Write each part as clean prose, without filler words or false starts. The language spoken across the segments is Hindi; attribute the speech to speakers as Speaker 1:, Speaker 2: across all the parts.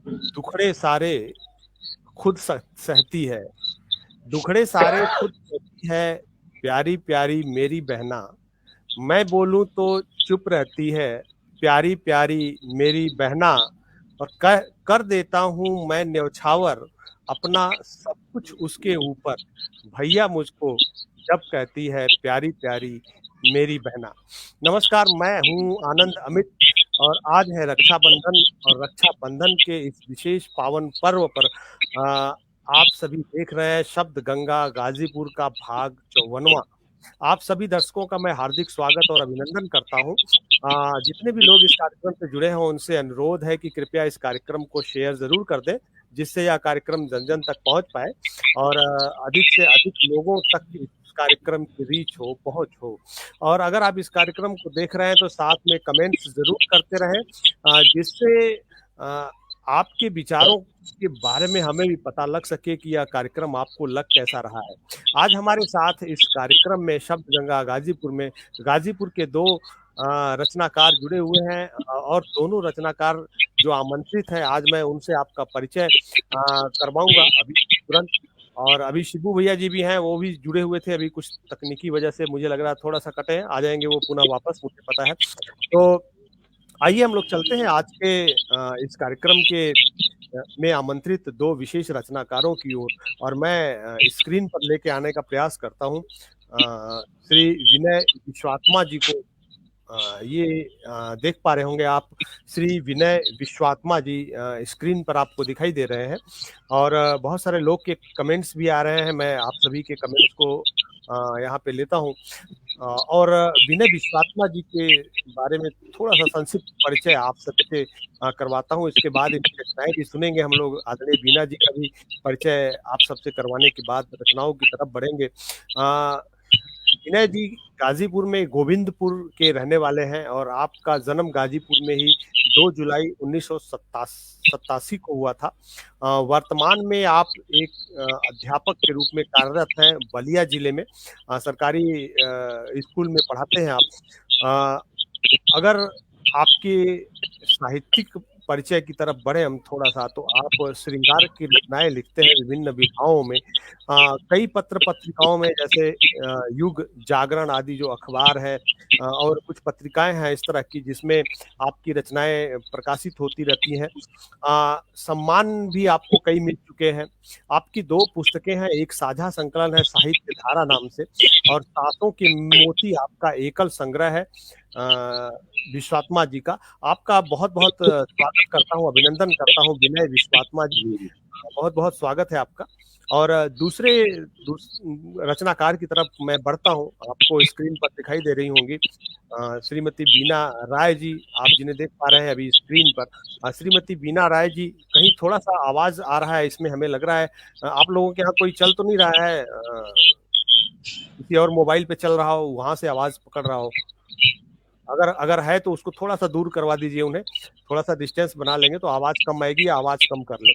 Speaker 1: दुखड़े सारे खुद सहती है, दुखड़े सारे खुद सहती है, प्यारी प्यारी मेरी बहना। मैं बोलूं तो चुप रहती है, प्यारी प्यारी मेरी बहना। और कह कर देता हूं मैं न्यौछावर, अपना सब कुछ उसके ऊपर। भैया मुझको जब कहती है प्यारी प्यारी मेरी बहना। नमस्कार, मैं हूं आनंद अमित और आज है रक्षाबंधन। और रक्षाबंधन के इस विशेष पावन पर्व पर आप सभी देख रहे हैं शब्द गंगा गाजीपुर का भाग 54। आप सभी दर्शकों का मैं हार्दिक स्वागत और अभिनंदन करता हूं। जितने भी लोग इस कार्यक्रम से जुड़े हों उनसे अनुरोध है कि कृपया इस कार्यक्रम को शेयर जरूर कर दें, जिससे यह कार्यक्रम जन जन तक पहुंच पाए और अधिक से अधिक लोगों तक इस कार्यक्रम की रीच हो, पहुंच हो। और अगर आप इस कार्यक्रम को देख रहे हैं तो साथ में कमेंट्स जरूर करते रहें, जिससे आपके विचारों के बारे में हमें भी पता लग सके कि यह कार्यक्रम आपको लग कैसा रहा है। आज हमारे साथ इस कार्यक्रम में शब्द गंगा गाजीपुर में गाजीपुर के दो रचनाकार जुड़े हुए हैं, और दोनों रचनाकार जो आमंत्रित हैं, आज मैं उनसे आपका परिचय करवाऊंगा अभी तुरंत। और अभी शिबू भैया जी भी हैं, वो भी जुड़े हुए थे, अभी कुछ तकनीकी वजह से मुझे लग रहा है थोड़ा सा कटे हैं, आ जाएंगे वो पुनः वापस, मुझे पता है। तो आइए हम लोग चलते हैं आज के इस कार्यक्रम के में आमंत्रित दो विशेष रचनाकारों की ओर। और मैं स्क्रीन पर लेके आने का प्रयास करता हूं श्री विनय विश्वात्मा जी को। ये देख पा रहे होंगे आप, श्री विनय विश्वात्मा जी स्क्रीन पर आपको दिखाई दे रहे हैं। और बहुत सारे लोग के कमेंट्स भी आ रहे हैं, मैं आप सभी के कमेंट्स को यहाँ पे लेता हूँ। और विनय विश्वात्मा जी के बारे में थोड़ा सा संक्षिप्त परिचय आप सबसे करवाता हूँ। इसके बाद इनकी रचनाएं भी सुनेंगे हम लोग, आदरणीय बीना जी का भी परिचय आप सबसे करवाने के बाद रचनाओं की तरफ बढ़ेंगे। विनय जी गाजीपुर में गोविंदपुर के रहने वाले हैं और आपका जन्म गाजीपुर में ही 2 जुलाई 1987 को हुआ था। वर्तमान में आप एक अध्यापक के रूप में कार्यरत हैं बलिया जिले में, सरकारी स्कूल में पढ़ाते हैं आप। अगर आपके साहित्यिक परिचय की तरफ बढ़े हम थोड़ा सा, तो आप श्रृंगार की रचनाएं लिखते हैं विभिन्न विधाओं में, कई पत्र पत्रिकाओं में, जैसे युग, जागरण आदि जो अखबार है, और कुछ पत्रिकाएं हैं इस तरह की जिसमें आपकी रचनाएं प्रकाशित होती रहती हैं। सम्मान भी आपको कई मिल चुके हैं। आपकी 2 पुस्तकें हैं, एक साझा संकलन है साहित्य धारा नाम से, और सातों के मोती आपका एकल संग्रह है विश्वात्मा जी का। आपका बहुत बहुत स्वागत करता हूँ, अभिनंदन करता हूँ विनय विश्वात्मा जी, बहुत बहुत स्वागत है आपका। और रचनाकार की तरफ मैं बढ़ता हूँ, आपको स्क्रीन पर दिखाई दे रही होंगी श्रीमती बीना राय जी, आप जिन्हें देख पा रहे हैं अभी स्क्रीन पर। श्रीमती बीना राय जी, कहीं थोड़ा सा आवाज आ रहा है इसमें, हमें लग रहा है आप लोगों के यहाँ कोई चल तो नहीं रहा है, किसी और मोबाइल पे चल रहा हो, वहां से आवाज पकड़ रहा हो। अगर अगर है तो उसको थोड़ा सा दूर करवा दीजिए, उन्हें थोड़ा सा डिस्टेंस बना लेंगे तो आवाज कम आएगी, आवाज कम कर ले।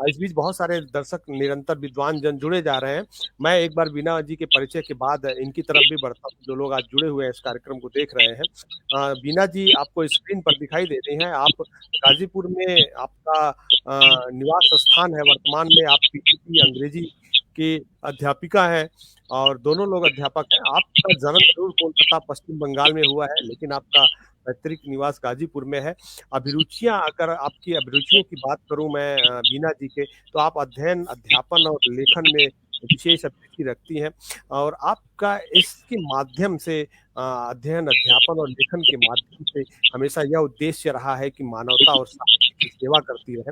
Speaker 1: इस बीच बहुत सारे दर्शक निरंतर विद्वान जन जुड़े जा रहे हैं। मैं एक बार बीना जी के परिचय के बाद इनकी तरफ भी बढ़ता हूँ, जो लोग आज जुड़े हुए हैं इस कार्यक्रम को देख रहे हैं। बीना जी आपको स्क्रीन पर दिखाई दे रही हैं, आप गाजीपुर में आपका निवास स्थान है। वर्तमान में आप पीटीपी अंग्रेजी की अध्यापिका है और दोनों लोग अध्यापक हैं। आपका जन्म जरूर कोलकाता पश्चिम बंगाल में हुआ है, लेकिन आपका पैतृक निवास गाजीपुर में है। अभिरुचियां, अगर आपकी अभिरुचियों की बात करूं मैं बीना जी के, तो आप अध्ययन, अध्यापन और लेखन में विशेष अभिरुचि रखती हैं। और आपका इसके माध्यम से अध्ययन, अध्यापन और लेखन के माध्यम से हमेशा यह उद्देश्य रहा है कि मानवता और साहित्य की सेवा करती रहे।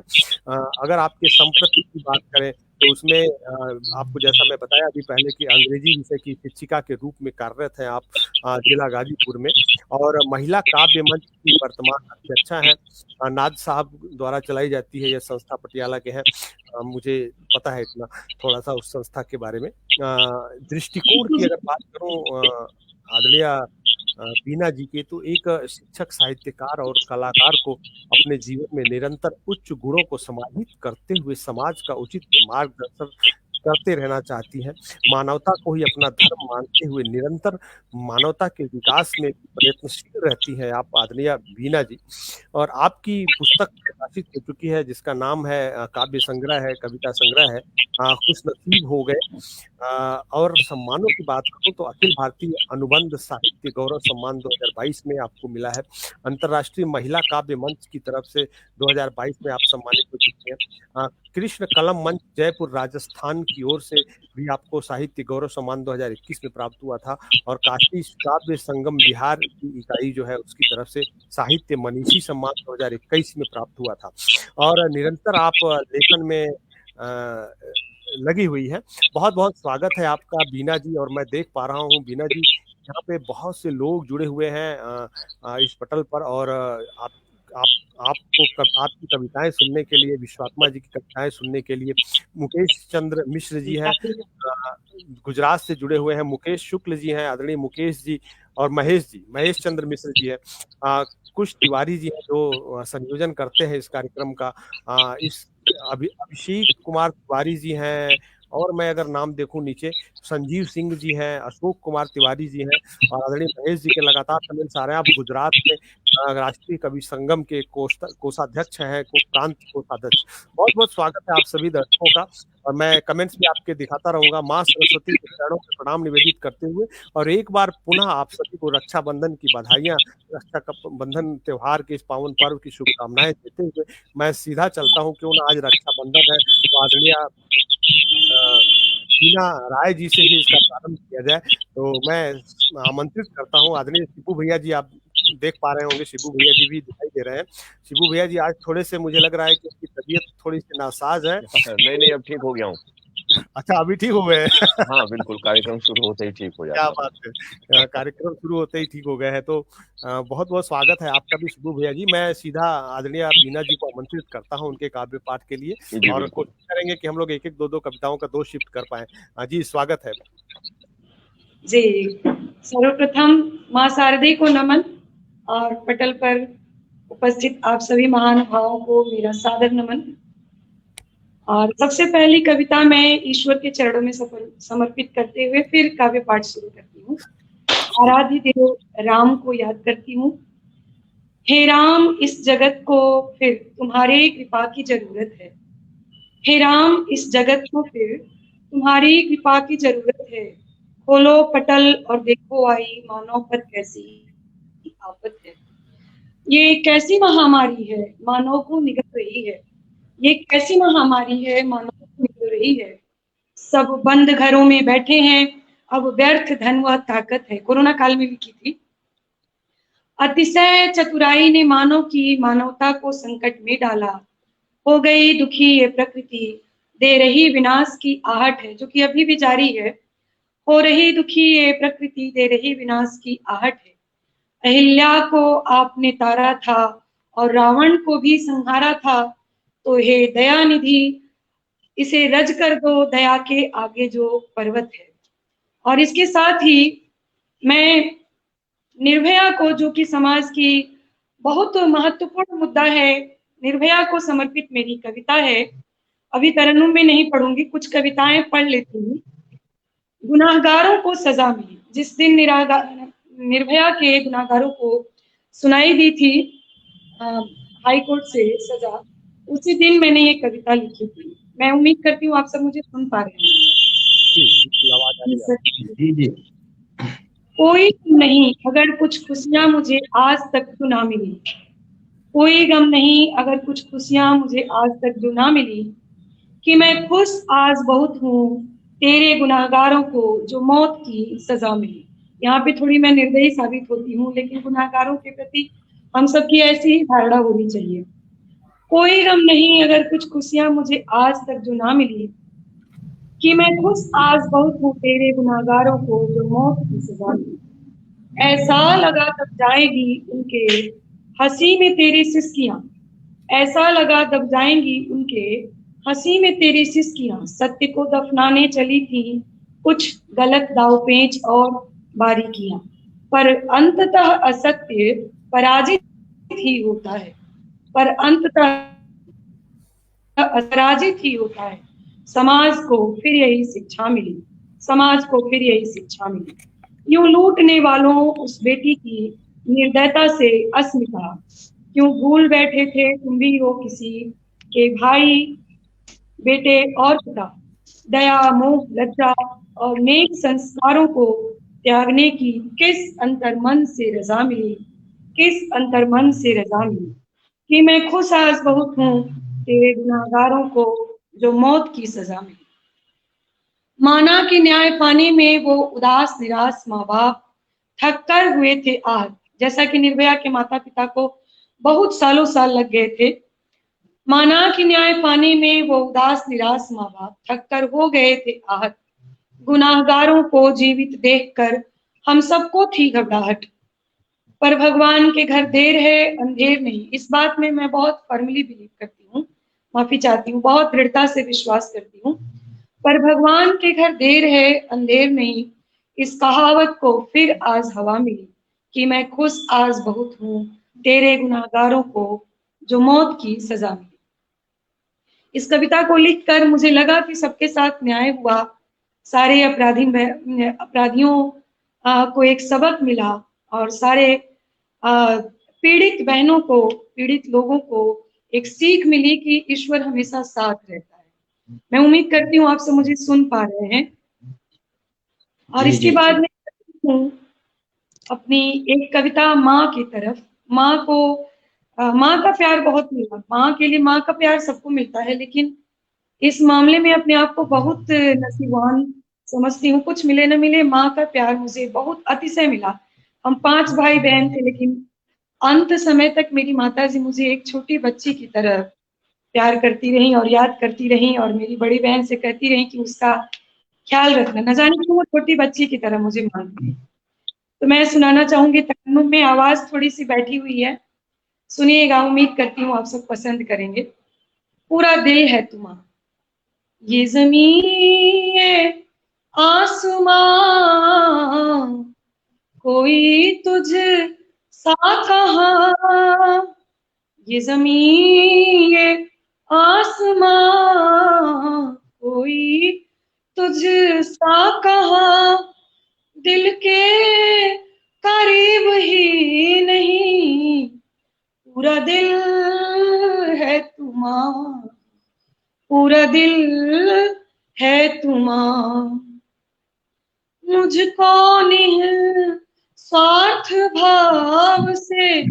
Speaker 1: अगर आपके संप्रति की बात करें तो उसमें आपको, जैसा मैं बताया अभी पहले, कि अंग्रेजी विषय की शिक्षिका के रूप में कार्यरत हैं आप जिला गाजीपुर में। और महिला काव्य मंच की वर्तमान अध्यक्षा हैं, नाज साहब द्वारा चलाई जाती है यह संस्था, पटियाला के हैं। मुझे पता है इतना थोड़ा सा उस संस्था के बारे में। दृष्टिकोण की अगर बात करूं आदरणीय बीना जी के, तो एक शिक्षक, साहित्यकार और कलाकार को अपने जीवन में निरंतर उच्च गुणों को समाहित करते हुए समाज का उचित मार्गदर्शन करते रहना चाहती हैं। मानवता को ही अपना धर्म मानते हुए निरंतर मानवता के विकास में प्रयत्नशील रहती हैं आप आदरणीय बीना जी। और आपकी पुस्तक प्रकाशित हो चुकी है जिसका नाम है काव्य संग्रह है, कविता संग्रह है, खुशनसीब हो गए। और सम्मानों की बात करूं तो अखिल भारतीय अनुबंध साहित्य गौरव सम्मान 2022 में आपको मिला है। अंतर्राष्ट्रीय महिला काव्य मंच की तरफ से 2022 में आप सम्मानित हो चुके हैं। कृष्ण कलम मंच जयपुर राजस्थान की ओर से भी आपको साहित्य गौरव सम्मान 2021 में प्राप्त हुआ था। और काशी काव्य संगम बिहार की इकाई जो है उसकी तरफ से साहित्य मनीषी सम्मान 2021 में प्राप्त हुआ था। और निरंतर आप लेखन में लगी हुई है। बहुत बहुत स्वागत है आपका बीना जी। और मैं देख पा रहा हूँ बीना जी यहाँ पे बहुत से लोग जुड़े हुए हैं इस पटल पर। और आपको आपकी कविताएं सुनने के लिए, विश्वात्मा जी की कविताएं सुनने के लिए मुकेश चंद्र मिश्र जी हैं, गुजरात से जुड़े हुए हैं। मुकेश शुक्ल जी हैं, आदरणीय मुकेश जी। और महेश चंद्र मिश्र जी है। कुश तिवारी जी हैं जो संयोजन करते हैं इस कार्यक्रम का। इस अभिषेक कुमार तिवारी जी हैं। और मैं अगर नाम देखूं नीचे, संजीव सिंह जी हैं, अशोक कुमार तिवारी जी हैं, और आदरणीय महेश जी के लगातार कमेंट्स आ रहे हैं। आप गुजरात में राष्ट्रीय कवि संगम के कोषाध्यक्ष हैं, प्रांत कोषाध्यक्ष। बहुत बहुत स्वागत है आप सभी दर्शकों का। और मैं कमेंट्स भी आपके दिखाता रहूंगा। माँ सरस्वती के चरणों में प्रणाम निवेदित करते हुए और एक बार पुनः आप सभी को रक्षाबंधन की बधाइयां, रक्षाबंधन त्योहार के इस पावन पर्व की शुभकामनाएं देते हुए मैं सीधा चलता हूं। क्यों ना आज रक्षाबंधन है तो आदरणीय बीना राय जी से ही इसका प्रारंभ किया जाए। तो मैं आमंत्रित करता हूं आदरणीय शिबू भैया जी। आप देख पा रहे होंगे शिबू भैया जी भी दिखाई दे रहे हैं। शिबू भैया जी आज थोड़े से मुझे लग रहा है कि उनकी तबीयत थोड़ी सी नासाज है।
Speaker 2: नहीं, अब ठीक हो गया हूँ।
Speaker 1: अच्छा, अभी ठीक हो गए?
Speaker 2: हाँ बिल्कुल, कार्यक्रम शुरू होते ही ठीक हो जाता
Speaker 1: क्या
Speaker 2: है।
Speaker 1: बात है, कार्यक्रम शुरू होते ही ठीक हो गए हैं। तो बहुत बहुत स्वागत है आपका भी शिबू भैया जी। मैं सीधा आदरणीय बीना जी को आमंत्रित करता हूँ उनके काव्य पाठ के लिए और कोशिश करेंगे कि हम लोग एक एक दो कविताओं का 2 शिफ्ट कर पाए। जी स्वागत है
Speaker 3: जी। सर्वप्रथम माँ शारदे को नमन और पटल पर उपस्थित आप सभी महानुभावों को मेरा सादर नमन। और सबसे पहली कविता मैं ईश्वर के चरणों में समर्पित करते हुए फिर काव्य पाठ शुरू करती हूँ। आराध्य देव राम को याद करती हूँ। हे राम, इस जगत को फिर तुम्हारे कृपा की जरूरत है। हे राम, इस जगत को फिर तुम्हारी कृपा की जरूरत है। खोलो पटल और देखो आई मानव पर कैसी आफत है। ये कैसी महामारी है मानव को निगल रही है। ये कैसी महामारी है मानव को निगल रही है। सब बंद घरों में बैठे हैं, अब व्यर्थ धन व ताकत है। कोरोना काल में लिखी थी। अतिशय चतुराई ने मानव की मानवता को संकट में डाला। हो गई दुखी ये प्रकृति, दे रही विनाश की आहट है, जो कि अभी भी जारी है। हो रही दुखी ये प्रकृति, दे रही विनाश की आहट है। अहिल्या को आपने तारा था और रावण को भी संहारा था। तो हे दयानिधि, इसे रज कर दो दया के आगे जो पर्वत है। और इसके साथ ही मैं निर्भया को, जो कि समाज की बहुत महत्वपूर्ण मुद्दा है, निर्भया को समर्पित मेरी कविता है। अभी तरन्नुम में नहीं पढ़ूंगी, कुछ कविताएं पढ़ लेती हूँ। गुनाहगारों को सजा मिली। जिस दिन निर्भया के गुनाहगारों को सुनाई दी थी हाई कोर्ट से सजा, उसी दिन मैंने ये कविता लिखी थी। मैं उम्मीद करती हूँ आप सब मुझे सुन पा रहे हैं। कोई गम नहीं अगर कुछ खुशियां मुझे आज तक जो ना मिली। कोई गम नहीं अगर कुछ खुशियां मुझे आज तक जो ना मिली। कि मैं खुश आज बहुत हूँ तेरे गुनाहगारों को जो मौत की सजा मिली। यहाँ पे थोड़ी मैं निर्दयी साबित होती हूँ, लेकिन गुनाहगारों के प्रति हम सबकी ऐसी ही धारणा होनी चाहिए। कोई गम नहीं अगर कुछ खुशियां मुझे आज तक जो ना मिली। कि मैं खुश आज बहुत हूँ तेरे गुनाहगारों को जो मौत की सजा मिली। ऐसा लगा दब जाएगी उनके हंसी में तेरी सिसकियां। ऐसा लगा दब जाएंगी उनके हंसी में तेरी सिसकियां। सत्य को दफनाने चली थी कुछ गलत दावपेच और बारीकियां, पर अंततः असत्य पराजित ही होता है। पर अंततः पराजित ही होता है। समाज को फिर यही शिक्षा मिली, समाज को फिर यही शिक्षा मिली। यूं लूटने वालों उस बेटी की निर्दयता से अस्मिता, क्यों भूल बैठे थे तुम भी हो किसी के भाई बेटे और पिता। दया, मोह, लज्जा और नेक संस्कारों को त्यागने की किस अंतर्मन से रजा मिली, किस अंतर्मन से रजा मिली कि मैं खुश आज बहुत हूँ तेरे गुनाहगारों को जो मौत की सजा मिली। माना कि न्याय पाने में वो उदास निराश माँ बाप थक कर हुए थे आहत, जैसा कि निर्भया के माता पिता को बहुत सालों साल लग गए थे। माना कि न्याय पाने में वो उदास निराश माँ बाप थक कर हो गए थे आहत, गुनाहगारों को जीवित देखकर हम सबको थी घबराहट। पर भगवान के घर देर है अंधेर नहीं, इस बात में मैं बहुत फर्मली बिलीव करती हूँ, माफी चाहती हूँ, बहुत दृढ़ता से विश्वास करती हूँ। पर भगवान के घर देर है अंधेर नहीं, इस कहावत को फिर आज हवा मिली कि मैं खुश आज बहुत हूँ तेरे गुनाहगारों को जो मौत की सजा मिली। इस कविता को लिखकर मुझे लगा कि सबके साथ न्याय हुआ, सारे अपराधियों को एक सबक मिला और सारे पीड़ित बहनों को, पीड़ित लोगों को एक सीख मिली कि ईश्वर हमेशा साथ रहता है। मैं उम्मीद करती हूँ आप सब मुझे सुन पा रहे हैं। और
Speaker 4: जी
Speaker 3: इसके
Speaker 4: जी
Speaker 3: बाद मैं हूँ अपनी एक कविता माँ की तरफ। माँ को माँ का प्यार बहुत मिला, माँ के लिए माँ का प्यार सबको मिलता है, लेकिन इस मामले में अपने आप को बहुत नसीबवान समझती हूँ। कुछ मिले न मिले, माँ का प्यार मुझे बहुत अतिशय मिला। हम 5 भाई बहन थे, लेकिन अंत समय तक मेरी माताजी मुझे एक छोटी बच्ची की तरह प्यार करती रही और याद करती रही, और मेरी बड़ी बहन से कहती रही कि उसका ख्याल रखना। न जाने क्यों वो छोटी बच्ची की तरह मुझे मानती है। तो मैं सुनाना चाहूंगी, तरन्नुम में आवाज थोड़ी सी बैठी हुई है, सुनिएगा, उम्मीद करती हूँ आप सब पसंद करेंगे। पूरा दिल है तुम्हारा, ये जमीन ये आसमां, कोई तुझ सा कहाँ, ये जमीन ये आसमां, कोई तुझ सा कहाँ, दिल के करीब ही नहीं, पूरा दिल है तुम्हारा, पूरा दिल है तुम्हारा। मुझको स्वार्थ भाव से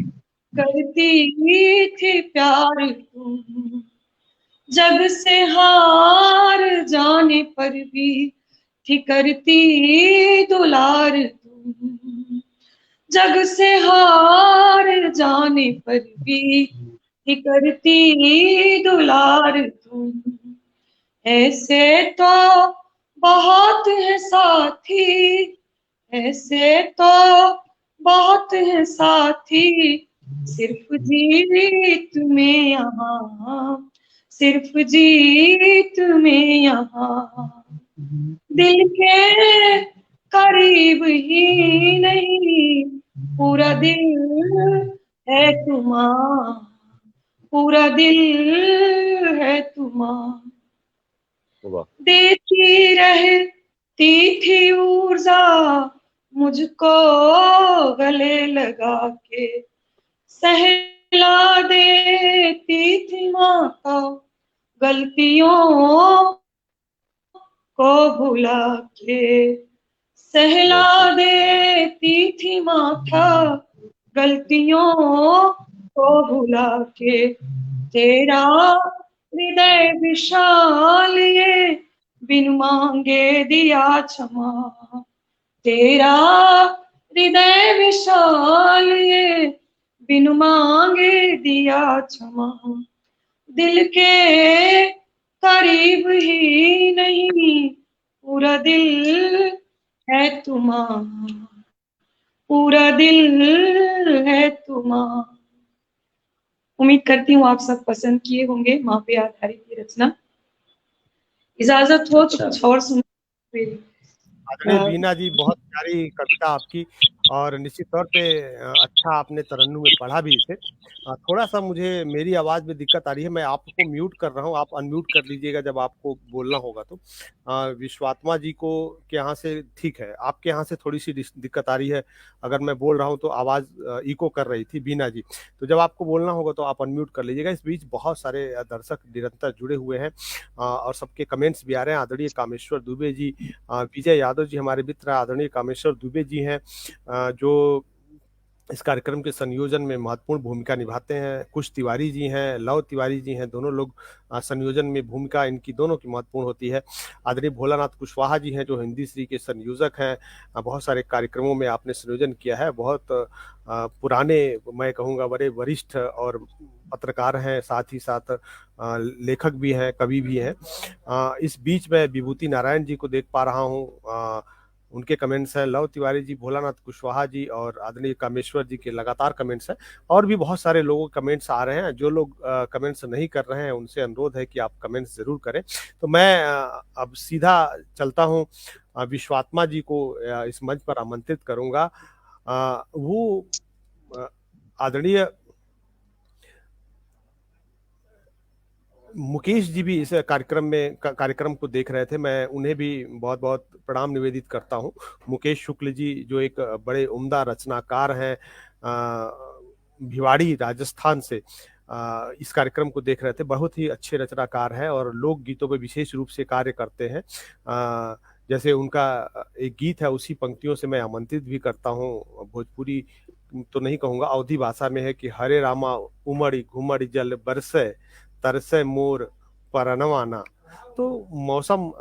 Speaker 3: करती थी प्यार तुम, जग से हार जाने पर भी थी करती दुलार तुम, जग से हार जाने पर भी थी करती दुलार तुम। ऐसे तो बहुत है साथी, ऐसे तो बहुत है साथी, सिर्फ जीत में यहाँ, सिर्फ जीत में यहाँ, दिल के करीब ही नहीं, पूरा दिल है तुम्हारा, पूरा दिल है तुम्हारा।
Speaker 2: वाह।
Speaker 3: देती रहती थी ऊर्जा मुझको गले लगा के, सहला देती थी माता गलतियों को भुला के, सहला देती थी माता गलतियों को भुला के। तेरा हृदय विशाल ये बिन मांगे दिया क्षमा, तेरा हृदय विशाल ये बिन मांगे दिया क्षमा, दिल के करीब ही नहीं, पूरा दिल है तुम्हारा, पूरा दिल है तुम्हारा। उम्मीद करती हूँ आप सब पसंद किए होंगे माँ पे आधारित ये रचना। इजाजत हो तो
Speaker 4: अच्छा।
Speaker 3: कुछ और सुन।
Speaker 1: आदरणीय बीना जी, बहुत प्यारी कविता आपकी, और निश्चित तौर पे अच्छा आपने तरन्नुम में पढ़ा भी इसे। थोड़ा-सा मुझे मेरी आवाज़ में दिक्कत आ रही है, मैं आपको म्यूट कर रहा हूँ, आप अनम्यूट कर लीजिएगा जब आपको बोलना होगा तो। विश्वात्मा जी को के यहाँ से ठीक है, आपके यहाँ से थोड़ी-सी दिक्कत आ रही है, अगर मैं बोल रहा हूँ तो आवाज़ इको कर रही थी, बीना जी। तो जब आपको बोलना होगा तो आप अनम्यूट कर लीजिएगा। इस बीच बहुत सारे दर्शक निरंतर जुड़े हुए हैं और सबके कमेंट्स भी आ रहे हैं। आदरणीय कामेश्वर दुबे जी, विजय यादव जी हमारे मित्र आदरणीय कामेश्वर दुबे जी हैं, जो इस कार्यक्रम के संयोजन में महत्वपूर्ण भूमिका निभाते हैं। कुश तिवारी जी हैं, लव तिवारी जी हैं, दोनों लोग संयोजन में भूमिका इनकी दोनों की महत्वपूर्ण होती है। आदरणीय भोलानाथ कुशवाहा जी हैं, जो हिंदी श्री के संयोजक हैं। बहुत सारे कार्यक्रमों में आपने संयोजन किया है, बहुत पुराने, मैं कहूँगा बड़े वरिष्ठ और पत्रकार हैं, साथ ही साथ लेखक भी हैं, कवि भी हैं। इस बीच मैं विभूति नारायण जी को देख पा रहा हूँ, उनके कमेंट्स हैं। लव तिवारी जी, भोलानाथ कुशवाहा जी और आदरणीय कामेश्वर जी के लगातार कमेंट्स हैं। और भी बहुत सारे लोगों के कमेंट्स आ रहे हैं। जो लोग कमेंट्स नहीं कर रहे हैं उनसे अनुरोध है कि आप कमेंट्स जरूर करें। तो मैं अब सीधा चलता हूँ, विश्वात्मा जी को इस मंच पर आमंत्रित करूंगा। वो आदरणीय मुकेश जी भी इस कार्यक्रम को देख रहे थे। मैं उन्हें भी बहुत बहुत प्रणाम निवेदित करता हूं। मुकेश शुक्ल जी, जो एक बड़े उम्दा रचनाकार हैं, भिवाड़ी राजस्थान से इस कार्यक्रम को देख रहे थे। बहुत ही अच्छे रचनाकार हैं और लोक गीतों पर विशेष रूप से कार्य करते हैं। जैसे उनका एक गीत है, उसी पंक्तियों से मैं आमंत्रित भी करता हूँ। भोजपुरी तो नहीं कहूँगा, अवधी भाषा में है कि हरे रामा उमड़ी घुमड़ी जल बरसे तरसे मोर परनवाना। तो मौसम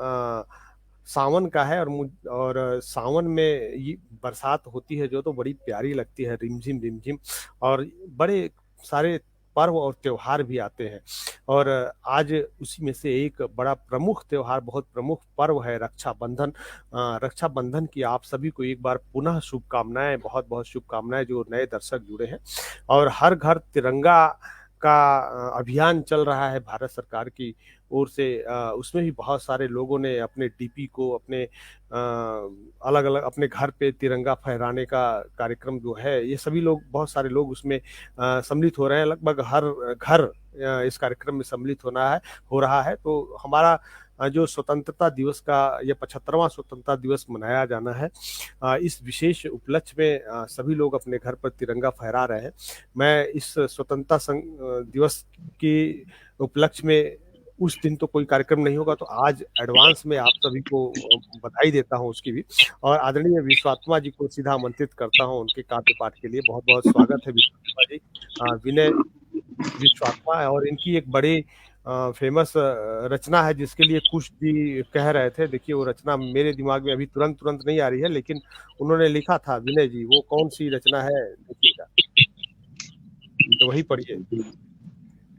Speaker 1: सावन का है और सावन में ये बरसात होती है जो तो बड़ी प्यारी लगती है, रिमझिम रिमझिम, और बड़े सारे पर्व और त्योहार भी आते हैं। और आज उसी में से एक बड़ा प्रमुख त्योहार, बहुत प्रमुख पर्व है रक्षाबंधन। रक्षाबंधन की आप सभी को एक बार पुनः शुभकामनाएं, बहुत बहुत शुभकामनाएं, जो नए दर्शक जुड़े हैं। और हर घर तिरंगा का अभियान चल रहा है भारत सरकार की ओर से। उसमें भी बहुत सारे लोगों ने अपने डीपी को, अपने अलग अलग अपने घर पे तिरंगा फहराने का कार्यक्रम जो है, ये सभी लोग, बहुत सारे लोग उसमें सम्मिलित हो रहे हैं। लगभग हर घर इस कार्यक्रम में सम्मिलित हो रहा है। तो हमारा जो स्वतंत्रता दिवस का ये 75वां स्वतंत्रता दिवस मनाया जाना है, इस विशेष उपलक्ष्य में सभी लोग अपने घर पर तिरंगा फहरा रहे हैं। मैं इस स्वतंत्रता दिवस के उपलक्ष्य में, उस दिन तो कोई कार्यक्रम नहीं होगा, तो आज एडवांस में आप सभी को बधाई देता हूं उसकी भी। और आदरणीय विश्वात्मा जी को सीधा आमंत्रित करता हूं उनके काव्य पाठ के लिए। बहुत बहुत स्वागत है विश्वात्मा जी। विनय विश्वात्मा है और इनकी एक बड़ी फेमस रचना है जिसके लिए कुश जी कह रहे थे। देखिए, वो रचना मेरे दिमाग में अभी तुरंत नहीं आ रही है, लेकिन उन्होंने लिखा था विनय जी, वो कौन सी रचना है देखिएगा, तो वही पढ़िए।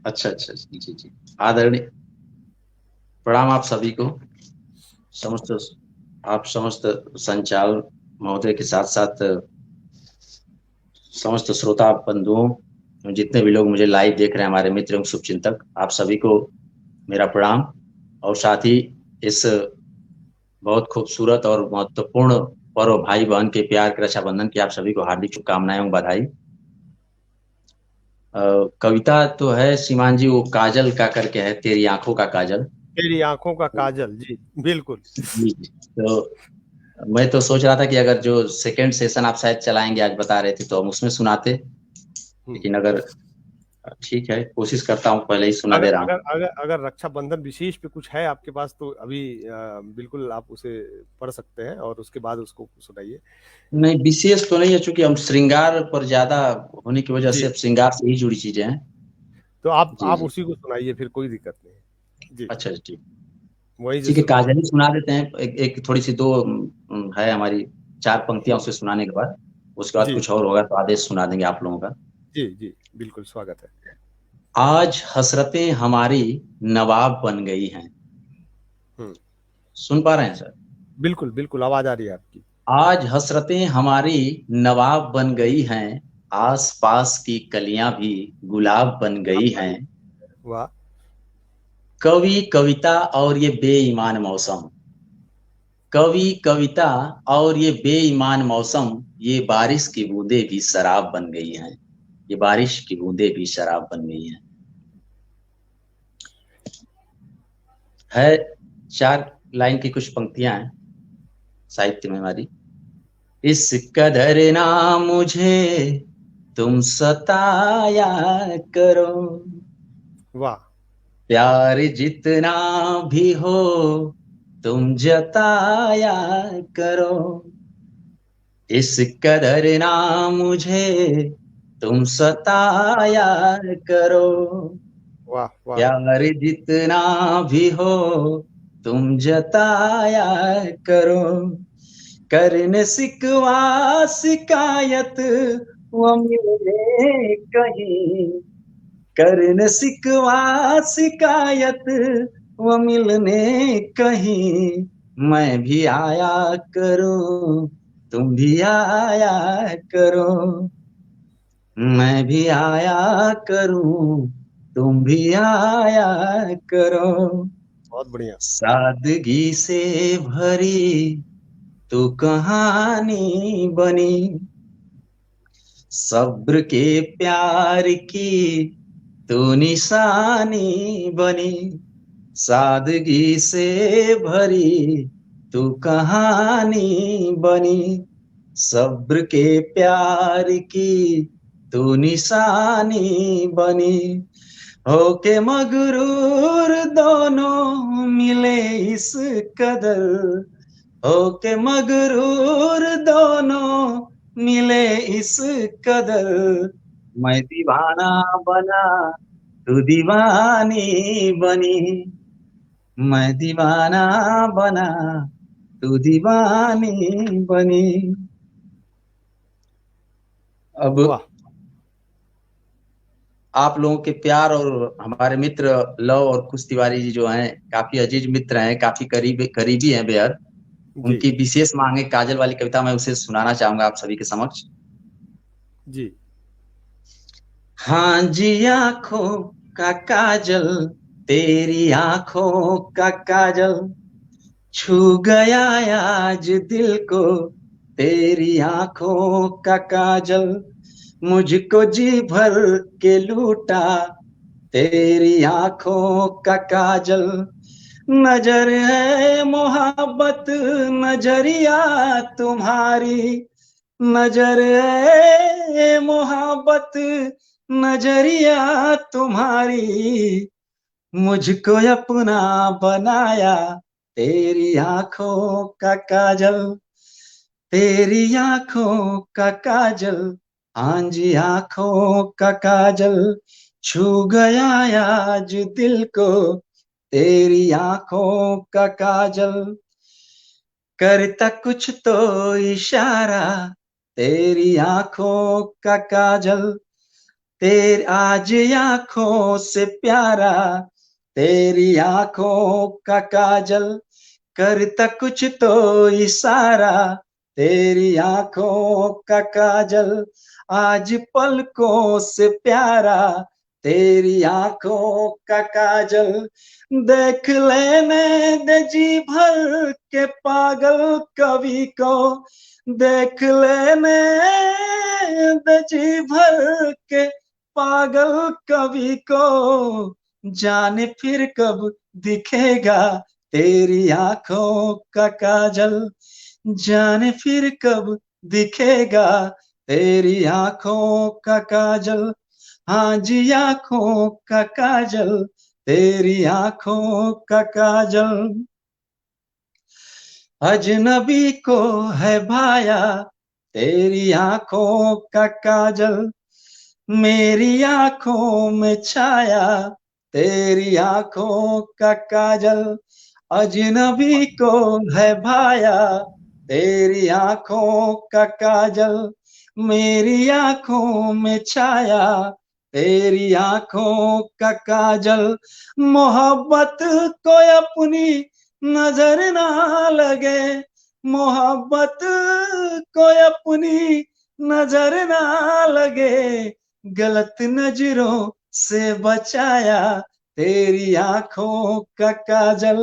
Speaker 4: अच्छा, जी। आदरणीय प्रणाम आप सभी को, समस्त संचाल महोदय के साथ साथ समस्त श्रोता बंधुओं, जितने भी लोग मुझे लाइव देख रहे हैं, हमारे मित्र एवं शुभचिंतक, आप सभी को मेरा प्रणाम। और साथ ही इस बहुत खूबसूरत और महत्वपूर्ण पर्व भाई बहन के प्यार के रक्षाबंधन की आप सभी को हार्दिक शुभकामनाएं एवं बधाई। कविता तो है सीमान जी, वो काजल का करके है, तेरी आंखों का काजल।
Speaker 1: तेरी आंखों का काजल, जी बिल्कुल।
Speaker 4: तो मैं तो सोच रहा था कि अगर जो सेकंड सेशन आप शायद चलाएंगे, आज बता रहे थे, तो हम उसमें सुनाते, लेकिन अगर ठीक है, कोशिश करता हूँ, पहले ही सुना दे रहा हूँ।
Speaker 1: अगर रक्षाबंधन विशेष पे कुछ है आपके पास तो अभी बिल्कुल आप उसे पढ़ सकते हैं और उसके बाद उसको सुनाइए।
Speaker 4: नहीं, विशेष तो नहीं है, चूंकि हम श्रृंगार पर ज्यादा होने की वजह से अब श्रृंगार से ही जुड़ी चीजें हैं,
Speaker 1: तो आप उसी को सुनाइए, फिर कोई दिक्कत नहीं जी।
Speaker 4: अच्छा ठीक,
Speaker 1: वही
Speaker 4: ठीक है, काजल ही सुना देते हैं। एक थोड़ी सी दो है हमारी 4 पंक्तियां, उसे सुनाने के बाद उसके बाद कुछ और होगा तो आदेश सुना देंगे आप लोगों का।
Speaker 1: जी बिल्कुल, स्वागत है।
Speaker 4: आज हसरतें हमारी नवाब बन गई हैं। सुन पा रहे हैं सर?
Speaker 1: बिल्कुल आवाज आ रही है आपकी।
Speaker 4: आज हसरतें हमारी नवाब बन गई हैं, आस पास की कलियां भी गुलाब बन गई हैं। वाह। कवि, कविता और ये बेईमान मौसम, कवि कविता और ये बेईमान मौसम, ये बारिश की बूंदें भी शराब बन गई हैं, ये बारिश की बूंदें भी शराब बन गई हैं। है 4 लाइन की कुछ पंक्तियां हैं साहित्य में हमारी। इस कदर ना मुझे तुम सताया करो,
Speaker 1: वाह।
Speaker 4: प्यार जितना भी हो तुम जताया करो। इस कदर ना मुझे तुम सताया करो,
Speaker 1: वाह वाह।
Speaker 4: प्यार जितना भी हो तुम जताया करो। करने सिकवा शिकायत वो मिले कहीं, करने सिकवा शिकायत वो मिलने कहीं। मैं भी आया करूं तुम भी आया करो, मैं भी आया करूं तुम भी आया करो।
Speaker 1: बहुत बढ़िया।
Speaker 4: सादगी से भरी तू कहानी बनी, सब्र के प्यार की तू निशानी बनी। सादगी से भरी तू कहानी बनी, सब्र के प्यार की तू निशानी बनी। होके मगरूर दोनों मिले इस कदर, होके मगरूर दोनों मिले इस कदर। मैं दीवाना बना तू दीवानी बनी, मैं दीवाना बना तू दीवानी बनी। अब
Speaker 1: वाह।
Speaker 4: आप लोगों के प्यार और हमारे मित्र लव और कुश तिवारी जी जो हैं, काफी अजीज मित्र हैं, काफी करीबी हैं बेहद।
Speaker 1: जी
Speaker 4: उनकी विशेष मांग है काजल वाली कविता, मैं उसे सुनाना चाहूंगा आप सभी के समक्ष।
Speaker 1: जी।
Speaker 4: हाँ जी आंखों का काजल, तेरी आंखों का काजल, छू गया आज दिल को तेरी आंखों का काजल। मुझको जी भर के लूटा तेरी आंखों का काजल। नजर है मोहब्बत नजरिया तुम्हारी, नजर है मोहब्बत नजरिया तुम्हारी। मुझको अपना बनाया तेरी आंखों का काजल, तेरी आंखों का काजल। हाँ जी आंखों का काजल, छू गया आज दिल को तेरी आंखों का काजल। करता कुछ तो इशारा तेरी आंखों का काजल, तेरी आज आंखों से प्यारा तेरी आंखों का काजल। करता कुछ तो इशारा तेरी आंखों का काजल। आज पलकों से प्यारा तेरी आंखों का काजल। देख लेने दे जी भर के पागल कवि को, देख लेने दे जी भर के पागल कवि को। जाने फिर कब दिखेगा तेरी आंखों का काजल, जाने फिर कब दिखेगा तेरी आंखों का काजल। हाँ जी आंखों का काजल, तेरी आंखों का काजल। अजनबी को है भाया तेरी आंखों का काजल, मेरी आंखों में छाया तेरी आंखों का काजल। अजनबी को है भाया तेरी आंखों का काजल, मेरी आंखों में छाया तेरी आंखों का काजल। मोहब्बत को अपनी नजर ना लगे, मोहब्बत को अपनी नजर ना लगे। गलत नजरों से बचाया
Speaker 5: तेरी आंखों का काजल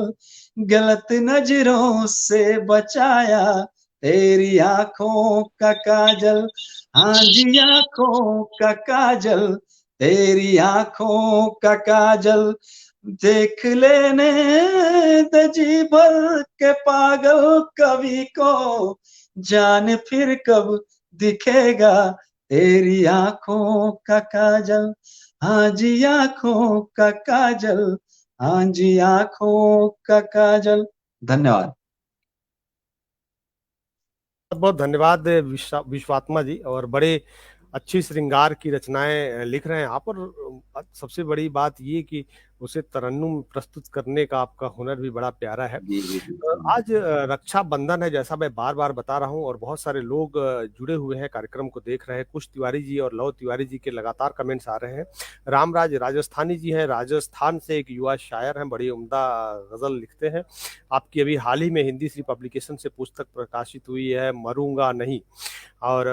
Speaker 5: गलत नजरों से बचाया, तेरी आंखों का काजल, हाँ जी आंखों का काजल, तेरी आंखों का काजल, देख लेने दे जी भर के पागल कवि को, जाने फिर कब दिखेगा तेरी आंखों का काजल, हाँ जी आंखों का काजल, हाँ जी आंखों का काजल। धन्यवाद।
Speaker 1: बहुत धन्यवाद विश्वात्मा जी। और बड़े अच्छी श्रृंगार की रचनाएं लिख रहे हैं आप। और सबसे बड़ी बात ये कि उसे तरन्नुम प्रस्तुत करने का आपका हुनर भी बड़ा प्यारा है। आज रक्षाबंधन है, जैसा मैं बार बार बता रहा हूं, और बहुत सारे लोग जुड़े हुए हैं, कार्यक्रम को देख रहे हैं। कुश तिवारी जी और लव तिवारी जी के लगातार कमेंट्स आ रहे हैं। रामराज राजस्थानी जी हैं, राजस्थान से एक युवा शायर हैं, बड़ी उम्दा गजल लिखते हैं। आपकी अभी हाल ही में हिंदी श्री पब्लिकेशन से पुस्तक प्रकाशित हुई है, मरूंगा नहीं। और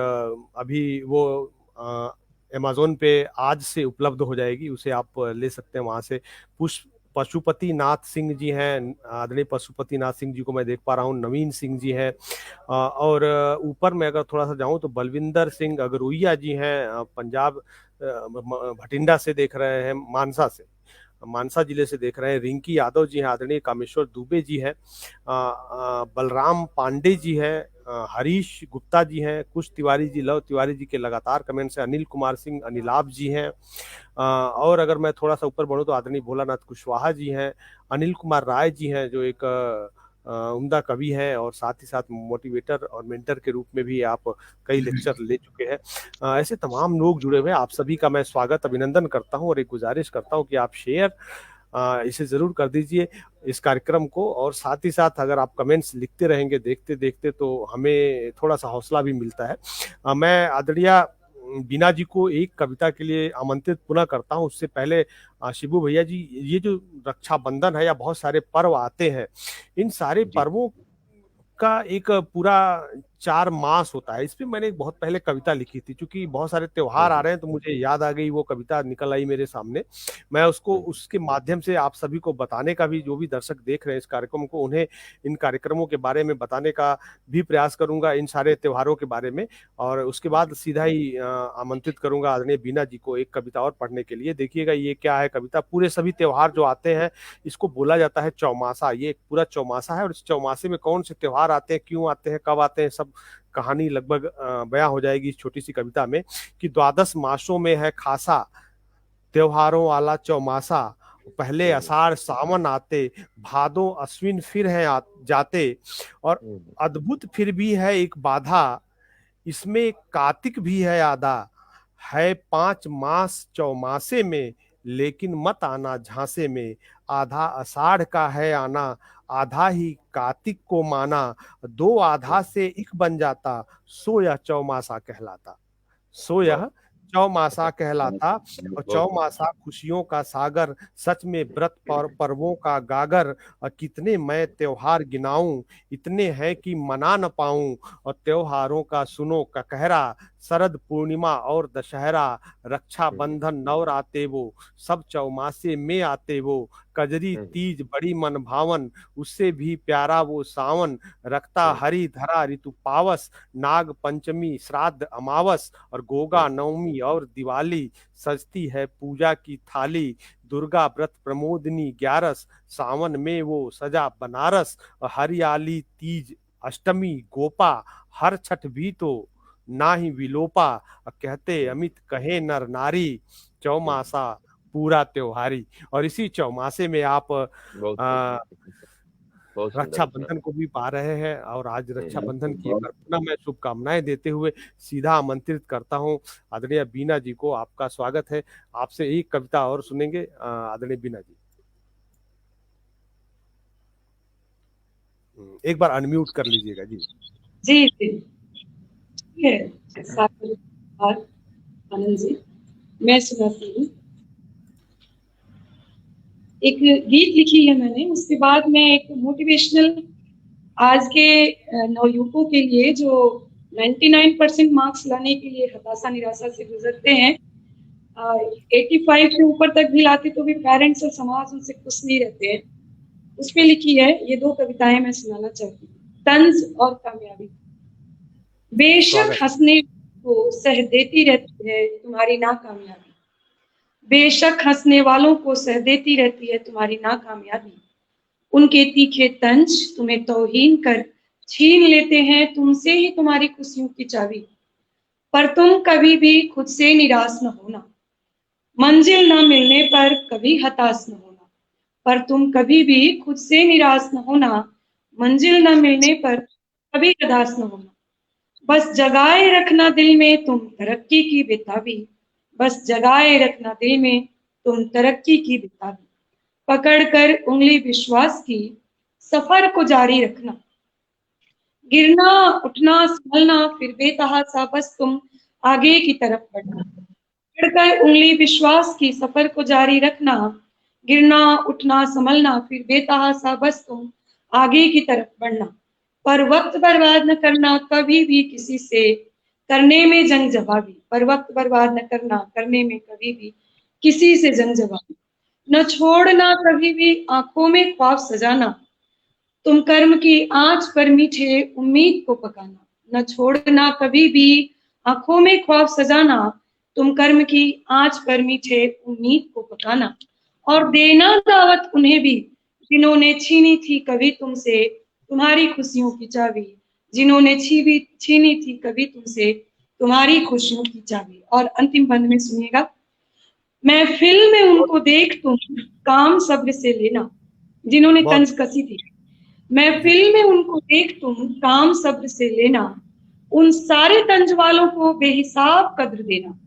Speaker 1: अभी वो अमेज़न पे आज से उपलब्ध हो जाएगी, उसे आप ले सकते हैं वहां से। पशुपति नाथ सिंह जी हैं, आदरणीय पशुपति नाथ सिंह जी को मैं देख पा रहा हूँ। नवीन सिंह जी हैं, और ऊपर में अगर थोड़ा सा जाऊं तो बलविंदर सिंह अगरुइया जी हैं, पंजाब भटिंडा से देख रहे हैं, मानसा जिले से देख रहे हैं। रिंकी यादव जी हैं, आदरणीय कामेश्वर दुबे जी हैं, बलराम पांडे जी हैं, हरीश गुप्ता जी हैं, कुश तिवारी जी, लव तिवारी जी के लगातार कमेंट्स हैं। अनिल कुमार सिंह अनिलाभ जी हैं, और अगर मैं थोड़ा सा ऊपर बढ़ूं तो आदरणीय भोलानाथ कुशवाहा जी हैं, अनिल कुमार राय जी हैं, जो एक उम्दा कवि हैं और साथ ही साथ मोटिवेटर और मेंटर के रूप में भी आप कई लेक्चर ले चुके हैं। ऐसे तमाम लोग जुड़े हुए हैं। आप सभी का मैं स्वागत अभिनंदन करता हूं और एक गुजारिश करता हूं कि आप शेयर इसे जरूर कर दीजिए इस कार्यक्रम को। और साथ ही साथ अगर आप कमेंट्स लिखते रहेंगे देखते देखते तो हमें थोड़ा सा हौसला भी मिलता है। मैं आदरणीय बीना जी को एक कविता के लिए आमंत्रित पुनः करता हूं। उससे पहले शिबू भैया जी, ये जो रक्षाबंधन है या बहुत सारे पर्व आते हैं, इन सारे पर्वों का एक पूरा 4 मास होता है। इस पे मैंने बहुत पहले कविता लिखी थी, क्योंकि बहुत सारे त्योहार आ रहे हैं तो मुझे याद आ गई, वो कविता निकल आई मेरे सामने। मैं उसको उसके माध्यम से आप सभी को बताने का भी, जो भी दर्शक देख रहे हैं इस कार्यक्रम को, उन्हें इन कार्यक्रमों के बारे में बताने का भी प्रयास करूंगा, इन सारे त्योहारों के बारे में। और उसके बाद सीधा ही आमंत्रित करूंगा आदरणीय बीना जी को एक कविता और पढ़ने के लिए। देखिएगा ये क्या है कविता। पूरे सभी त्योहार जो आते हैं इसको बोला जाता है चौमासा। ये एक पूरा चौमासा है, और इस चौमासे में कौन से त्योहार आते हैं, क्यों आते हैं, कब आते हैं, सब कहानी लगभग बयां हो जाएगी इस छोटी सी कविता में। कि 12 मासों में है खासा, त्योहारों वाला चौमासा। पहले आषाढ़ सावन आते, भादो अश्विन फिर है जाते। और अद्भुत फिर भी है एक बाधा, इसमें कार्तिक भी है आधा। है 5 मास चौमासे में, लेकिन मत आना झांसे में। आधा आषाढ़ का है आना, आधा ही कार्तिक को माना। 2 आधा से एक बन जाता, सो यह चौमासा कहलाता। सो यह चौमासा कहलाता। और चौमासा खुशियों का सागर, सच में व्रत पर्वों का गागर। और कितने मैं त्योहार गिनाऊं, इतने हैं कि मना न पाऊं। और त्योहारों का सुनो कहरा, शरद पूर्णिमा और दशहरा। रक्षाबंधन नवराते वो, सब चौमासे में आते वो। कजरी तीज बड़ी मन भावन, उससे भी प्यारा वो सावन। रखता हरि धरा ऋतु पावस, नाग पंचमी श्राद्ध अमावस। और गोगा नवमी और दिवाली, सजती है पूजा की थाली। दुर्गा व्रत प्रमोदनी 11, सावन में वो सजा बनारस। हरियाली तीज अष्टमी गोपा, हर छठ भी तो ना ही विलोपा। कहते अमित कहे नर नारी, चौमासा पूरा त्योहारी। और इसी चौमासे में आप रक्षाबंधन को भी पा रहे हैं। और आज रक्षाबंधन की एक बार पुनः मैं शुभकामनाएं देते हुए सीधा आमंत्रित करता हूं आदरणीय बीना जी को। आपका स्वागत है। आपसे एक कविता और सुनेंगे आदरणीय बीना जी। एक बार अनम्यूट कर लीजिएगा जी।
Speaker 3: जी जी आनंद जी, मैं सुनाती हूँ। एक गीत लिखी है मैंने, उसके बाद मैं एक मोटिवेशनल आज के नवयुवकों के लिए जो 99% मार्क्स लाने के लिए हताशा निराशा से गुजरते हैं, 85 से ऊपर तक भी लाते तो भी पेरेंट्स और समाज उनसे खुश नहीं रहते हैं। उस पे लिखी है, ये 2 कविताएं मैं सुनाना चाहती हूँ, तंज और कामयाबी। बेशक हंसने को सह देती रहती है तुम्हारी नाकामयाबी, बेशक हंसने वालों को सह देती रहती है तुम्हारी नाकामयाबी। उनके तीखे तंज तुम्हें तौहीन कर छीन लेते हैं तुमसे ही तुम्हारी खुशियों की चाबी। पर तुम कभी भी खुद से निराश न होना, मंजिल न मिलने पर कभी हताश न होना। पर तुम कभी भी खुद से निराश न होना, मंजिल न मिलने पर कभी हताश न होना। बस जगाए रखना दिल में तुम तरक्की की बेताबी, बस जगाए रखना दिल में तुम तरक्की की बेताबी। पकड़कर उंगली विश्वास की सफर को जारी रखना, गिरना उठना संभलना फिर बेतहासा बस तुम आगे की तरफ बढ़ना। पकड़कर उंगली विश्वास की सफर को जारी रखना, गिरना उठना संभलना फिर बेतहासा बस तुम आगे की तरफ बढ़ना। पर वक्त बर्बाद न करना कभी भी किसी से करने में जंग जवाबी, पर वक्त बर्बाद न करना करने में कभी भी किसी से जंग जवाबी। न छोड़ना कभी भी आंखों में ख्वाब सजाना, तुम कर्म की आंच पर मीठे उम्मीद को पकाना। न छोड़ना कभी भी आंखों में ख्वाब सजाना, तुम कर्म की आंच पर मीठे उम्मीद को पकाना। और देना दावत उन्हें भी जिन्होंने छीनी थी कभी तुमसे तुम्हारी खुशियों की चाबी, जिन्होंने छीनी थी कभी तुमसे तुम्हारी खुशियों की चाबी। और अंतिम बंद में सुनिएगा, महफिल में उनको देख तुम काम सब्र से लेना, जिन्होंने तंज कसी थी। महफिल में उनको देख तुम काम सब्र से लेना, उन सारे तंज वालों को बेहिसाब कद्र देना,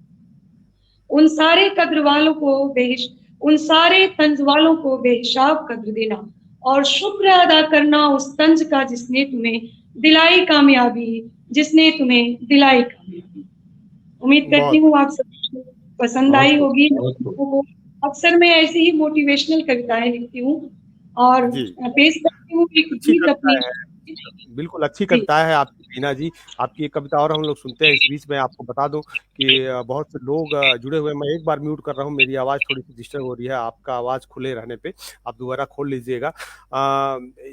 Speaker 3: उन सारे कद्र वालों को उन सारे तंज वालों को बेहिसाब कद्र देना। और शुक्र अदा करना उस तंज का जिसने तुम्हें दिलाई कामयाबी, जिसने तुम्हें दिलाई कामयाबी। उम्मीद करती हूँ आप सबको पसंद आई होगी। अक्सर मैं ऐसी ही मोटिवेशनल कविताएं लिखती हूँ और पेश करती हूँ एक गीत अपनी।
Speaker 1: बिल्कुल अच्छी कविता है आपकी बीना जी, आपकी एक कविता और हम लोग सुनते हैं। इस बीच में आपको बता दूं कि बहुत से लोग जुड़े हुए, मैं एक बार म्यूट कर रहा हूं, मेरी आवाज़ थोड़ी सी डिस्टर्ब हो रही है, आपका आवाज़ खुले रहने पे आप दोबारा खोल लीजिएगा।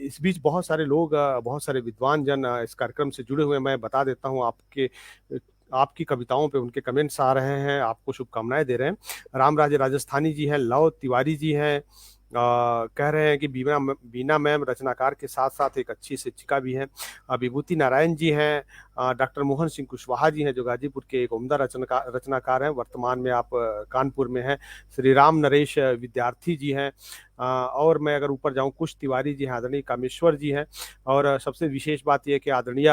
Speaker 1: इस बीच बहुत सारे लोग, बहुत सारे विद्वान जन इस कार्यक्रम से जुड़े हुए, मैं बता देता हूँ आपकी कविताओं पे उनके कमेंट्स आ रहे हैं, आपको शुभकामनाएं दे रहे हैं। रामराज राजस्थानी जी हैं, लव तिवारी जी हैं, कह रहे हैं कि बीना मैम रचनाकार के साथ साथ एक अच्छी शिक्षिका भी हैं। विभूति नारायण जी हैं, डॉक्टर मोहन सिंह कुशवाहा जी हैं जो गाजीपुर के एक उम्दा रचनाकार हैं, वर्तमान में आप कानपुर में हैं। श्री राम नरेश विद्यार्थी जी हैं, और मैं अगर ऊपर जाऊं, कुश तिवारी जी हैं, आदरणीय कामेश्वर जी हैं, और सबसे विशेष बात यह कि आदरणीय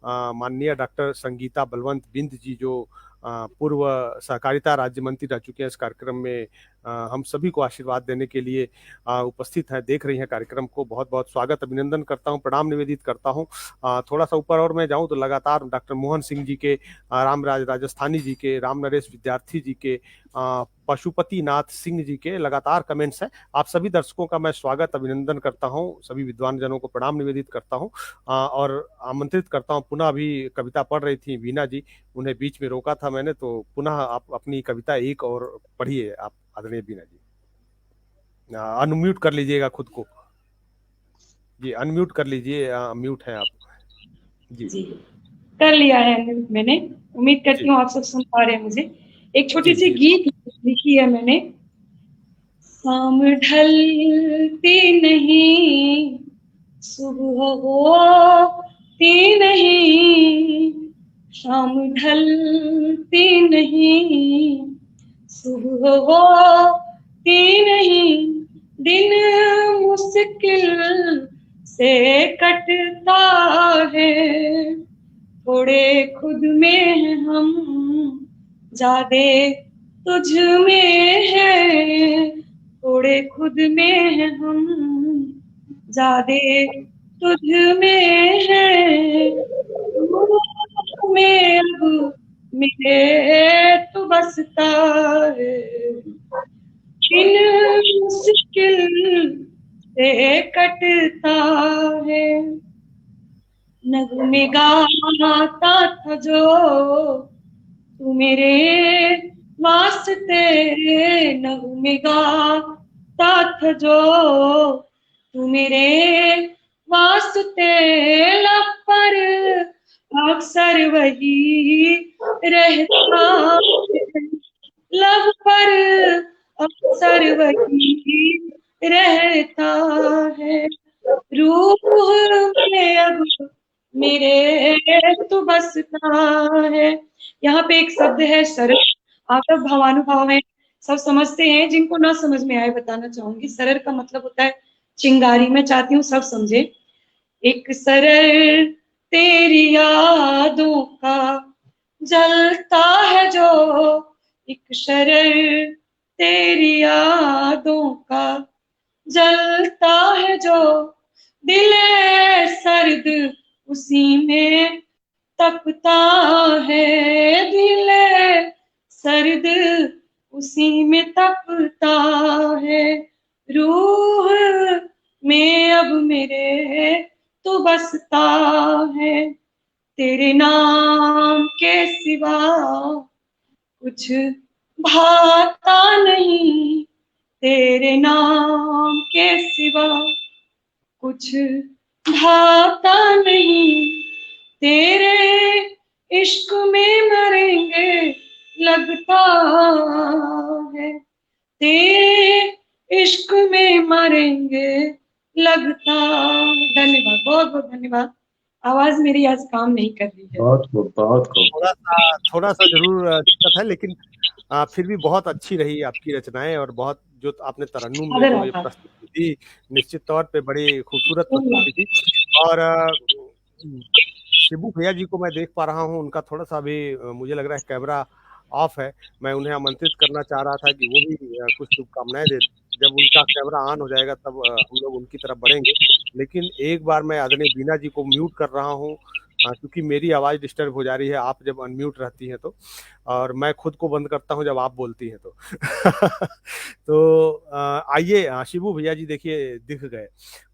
Speaker 1: माननीय डॉक्टर संगीता बलवंत बिंद जी जो पूर्व सहकारिता राज्य मंत्री रह चुके हैं, इस कार्यक्रम में हम सभी को आशीर्वाद देने के लिए उपस्थित हैं, देख रही हैं कार्यक्रम को। बहुत बहुत स्वागत, अभिनंदन करता हूं, प्रणाम निवेदित करता हूं। थोड़ा सा ऊपर और मैं जाऊं तो लगातार डॉक्टर मोहन सिंह जी के, रामराज राजस्थानी जी के, राम नरेश विद्यार्थी जी के, पशुपति नाथ सिंह जी के लगातार कमेंट्स हैं। आप सभी दर्शकों का मैं स्वागत अभिनंदन करता हूं, सभी विद्वान जनों को प्रणाम निवेदित करता हूं और आमंत्रित करता हूं। पुनः अभी कविता पढ़ रही थी बीना जी, उन्हें बीच में रोका था मैंने, तो पुनः आप अपनी कविता एक और पढ़िए आप आदरणीय बीना जी। अनम्यूट कर लीजिएगा खुद को जी, अनम्यूट कर लीजिए, म्यूट है आप जी।
Speaker 3: कर लिया है मैंने, उम्मीद करती हूँ आप सब सुन पा रहे हैं मुझे। एक छोटी सी गीत लिखी है मैंने। शाम ढलती नहीं, सुबह होती नहीं, शाम ढलती नहीं, सुबह होती नहीं, दिन मुश्किल से कटता है, थोड़े खुद में हम ज्यादे तुझ में है, थोड़े खुद में हम ज्यादे तुझ में है, में अब मेरे तो बसता है, इन मुश्किल से कटता है, नगमे गाता था जो तू मेरे वास्ते नगुमेगा तात जो तू मेरे वास्ते लब पर अक्सर वही रहता है, लब पर अक्सर वही रहता है, रूह में अब मेरे तू बसता है। यहाँ पे एक शब्द है सरर, आप भावानुभाव है, सब समझते हैं, जिनको ना समझ में आए बताना चाहूंगी। सरर का मतलब होता है चिंगारी, मैं चाहती हूँ सब समझे। एक सरर तेरी यादों का जलता है जो, एक शरर तेरी यादों का जलता है जो, दिल सर्द उसी में तपता है, दिल सर्द उसी में तपता है, रूह में अब मेरे तो बसता है, तेरे नाम के सिवा कुछ भाता नहीं, तेरे नाम के सिवा कुछ भाता नहीं, तेरे इश्क में मरेंगे लगता है, तेरे इश्क में मरेंगे लगता है। धन्यवाद, बहुत बहुत धन्यवाद। आवाज मेरी आज काम नहीं कर रही है।
Speaker 4: बहुत खूब, बहुत खूब।
Speaker 1: थोड़ा सा जरूर दिक्कत है, लेकिन फिर भी बहुत अच्छी रही आपकी रचनाएं, और बहुत जो आपने तरन्नुम में जो ये प्रस्तुति दी, निश्चित तौर पे बड़ी खूबसूरत प्रस्तुति थी। और शिबू भैया जी को मैं देख पा रहा हूँ, उनका थोड़ा सा भी मुझे लग रहा है कैमरा ऑफ है। मैं उन्हें आमंत्रित करना चाह रहा था कि वो भी कुछ शुभकामनाएं दे। जब उनका कैमरा ऑन हो जाएगा तब हम लोग उनकी तरफ बढ़ेंगे। लेकिन एक बार मैं आदरणीय बीना जी को म्यूट कर रहा हूँ, क्योंकि मेरी आवाज डिस्टर्ब हो जा रही है आप जब अनम्यूट रहती हैं तो, और मैं खुद को बंद करता हूं जब आप बोलती हैं तो। तो आइए, शिबू भैया जी देखिए दिख गए,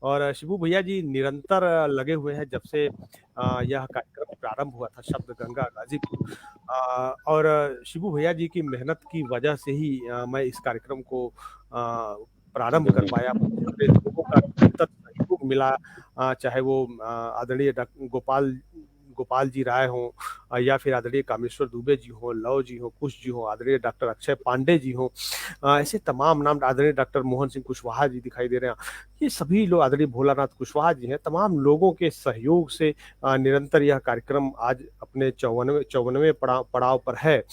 Speaker 1: और शिबू भैया जी निरंतर लगे हुए हैं जब से यह कार्यक्रम प्रारंभ हुआ था, शब्द गंगा गाजीपुर। और शिबू भैया जी की मेहनत की वजह से ही मैं इस कार्यक्रम को प्रारंभ कर पाया। लोगों का निरंतर सहयोग मिला, चाहे वो आदरणीय गोपाल जी राय हों, या फिर आदरणीय कामेश्वर दुबे जी हों, लव जी हों, कुश जी हों, आदरणीय डॉक्टर अक्षय पांडे जी हों, ऐसे तमाम नाम, आदरणीय डॉक्टर मोहन सिंह कुशवाहा जी दिखाई दे रहे हैं, ये सभी लोग, आदरणीय भोलानाथ कुशवाहा जी हैं, तमाम लोगों के सहयोग से निरंतर यह कार्यक्रम आज अपने 54वें पड़ाव पर है।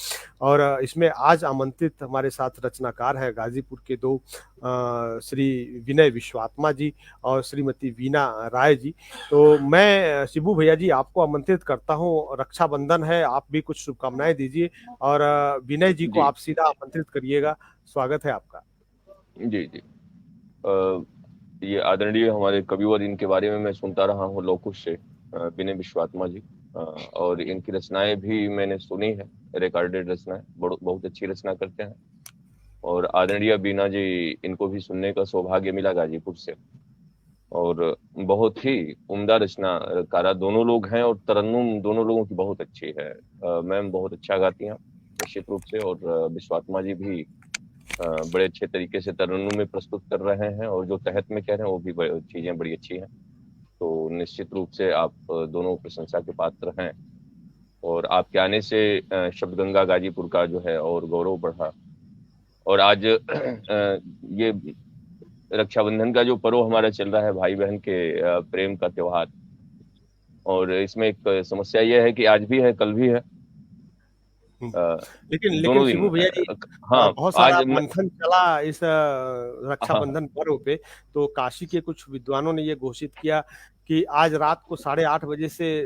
Speaker 1: और इसमें आज आमंत्रित हमारे साथ रचनाकार हैं गाजीपुर के दो श्री विनय विश्वात्मा जी और श्रीमती वीना राय जी। तो मैं शिबू भैया जी आपको आमंत्रित करता हूँ, रक्षाबंधन है, आप भी कुछ शुभकामनाएं दीजिए, और विनय जी को आप सीधा आमंत्रित करिएगा। स्वागत है आपका।
Speaker 2: जी जी। ये आदरणीय हमारे कविवर, इनके बारे में मैं सुनता रहा हूँ लौकुश से, विनय विश्वात्मा जी, और इनकी रचनाएं भी मैंने सुनी है, रिकॉर्डेड रचनाएं, बहुत अच्छी रचना करते हैं। और आदरणीय बीना जी, इनको भी सुनने का सौभाग्य मिला गाजीपुर से, और बहुत ही उम्दा रचनाकारा दोनों लोग हैं, और तरन्नुम दोनों लोगों की बहुत अच्छी है। मैम बहुत अच्छा गाती हैं निश्चित रूप से, और विश्वात्मा जी भी बड़े अच्छे तरीके से तरन्नुम में प्रस्तुत कर रहे हैं, और जो तहत में कह रहे हैं वो भी चीजें बड़ी अच्छी हैं। तो निश्चित रूप से आप दोनों प्रशंसा के पात्र हैं, और आपके आने से शब्द गंगा गाजीपुर का जो है और गौरव बढ़ा। और आज ये रक्षाबंधन का जो पर्व हमारा चल रहा है, भाई बहन के प्रेम का त्योहार, और इसमें एक समस्या यह है कि आज भी है, कल भी है,
Speaker 1: लेकिन शिबू भैया जी,
Speaker 2: हाँ,
Speaker 1: बहुत सारा मंथन चला इस रक्षाबंधन पर्व पे। तो काशी के कुछ विद्वानों ने ये घोषित किया कि आज रात को 8:30 बजे से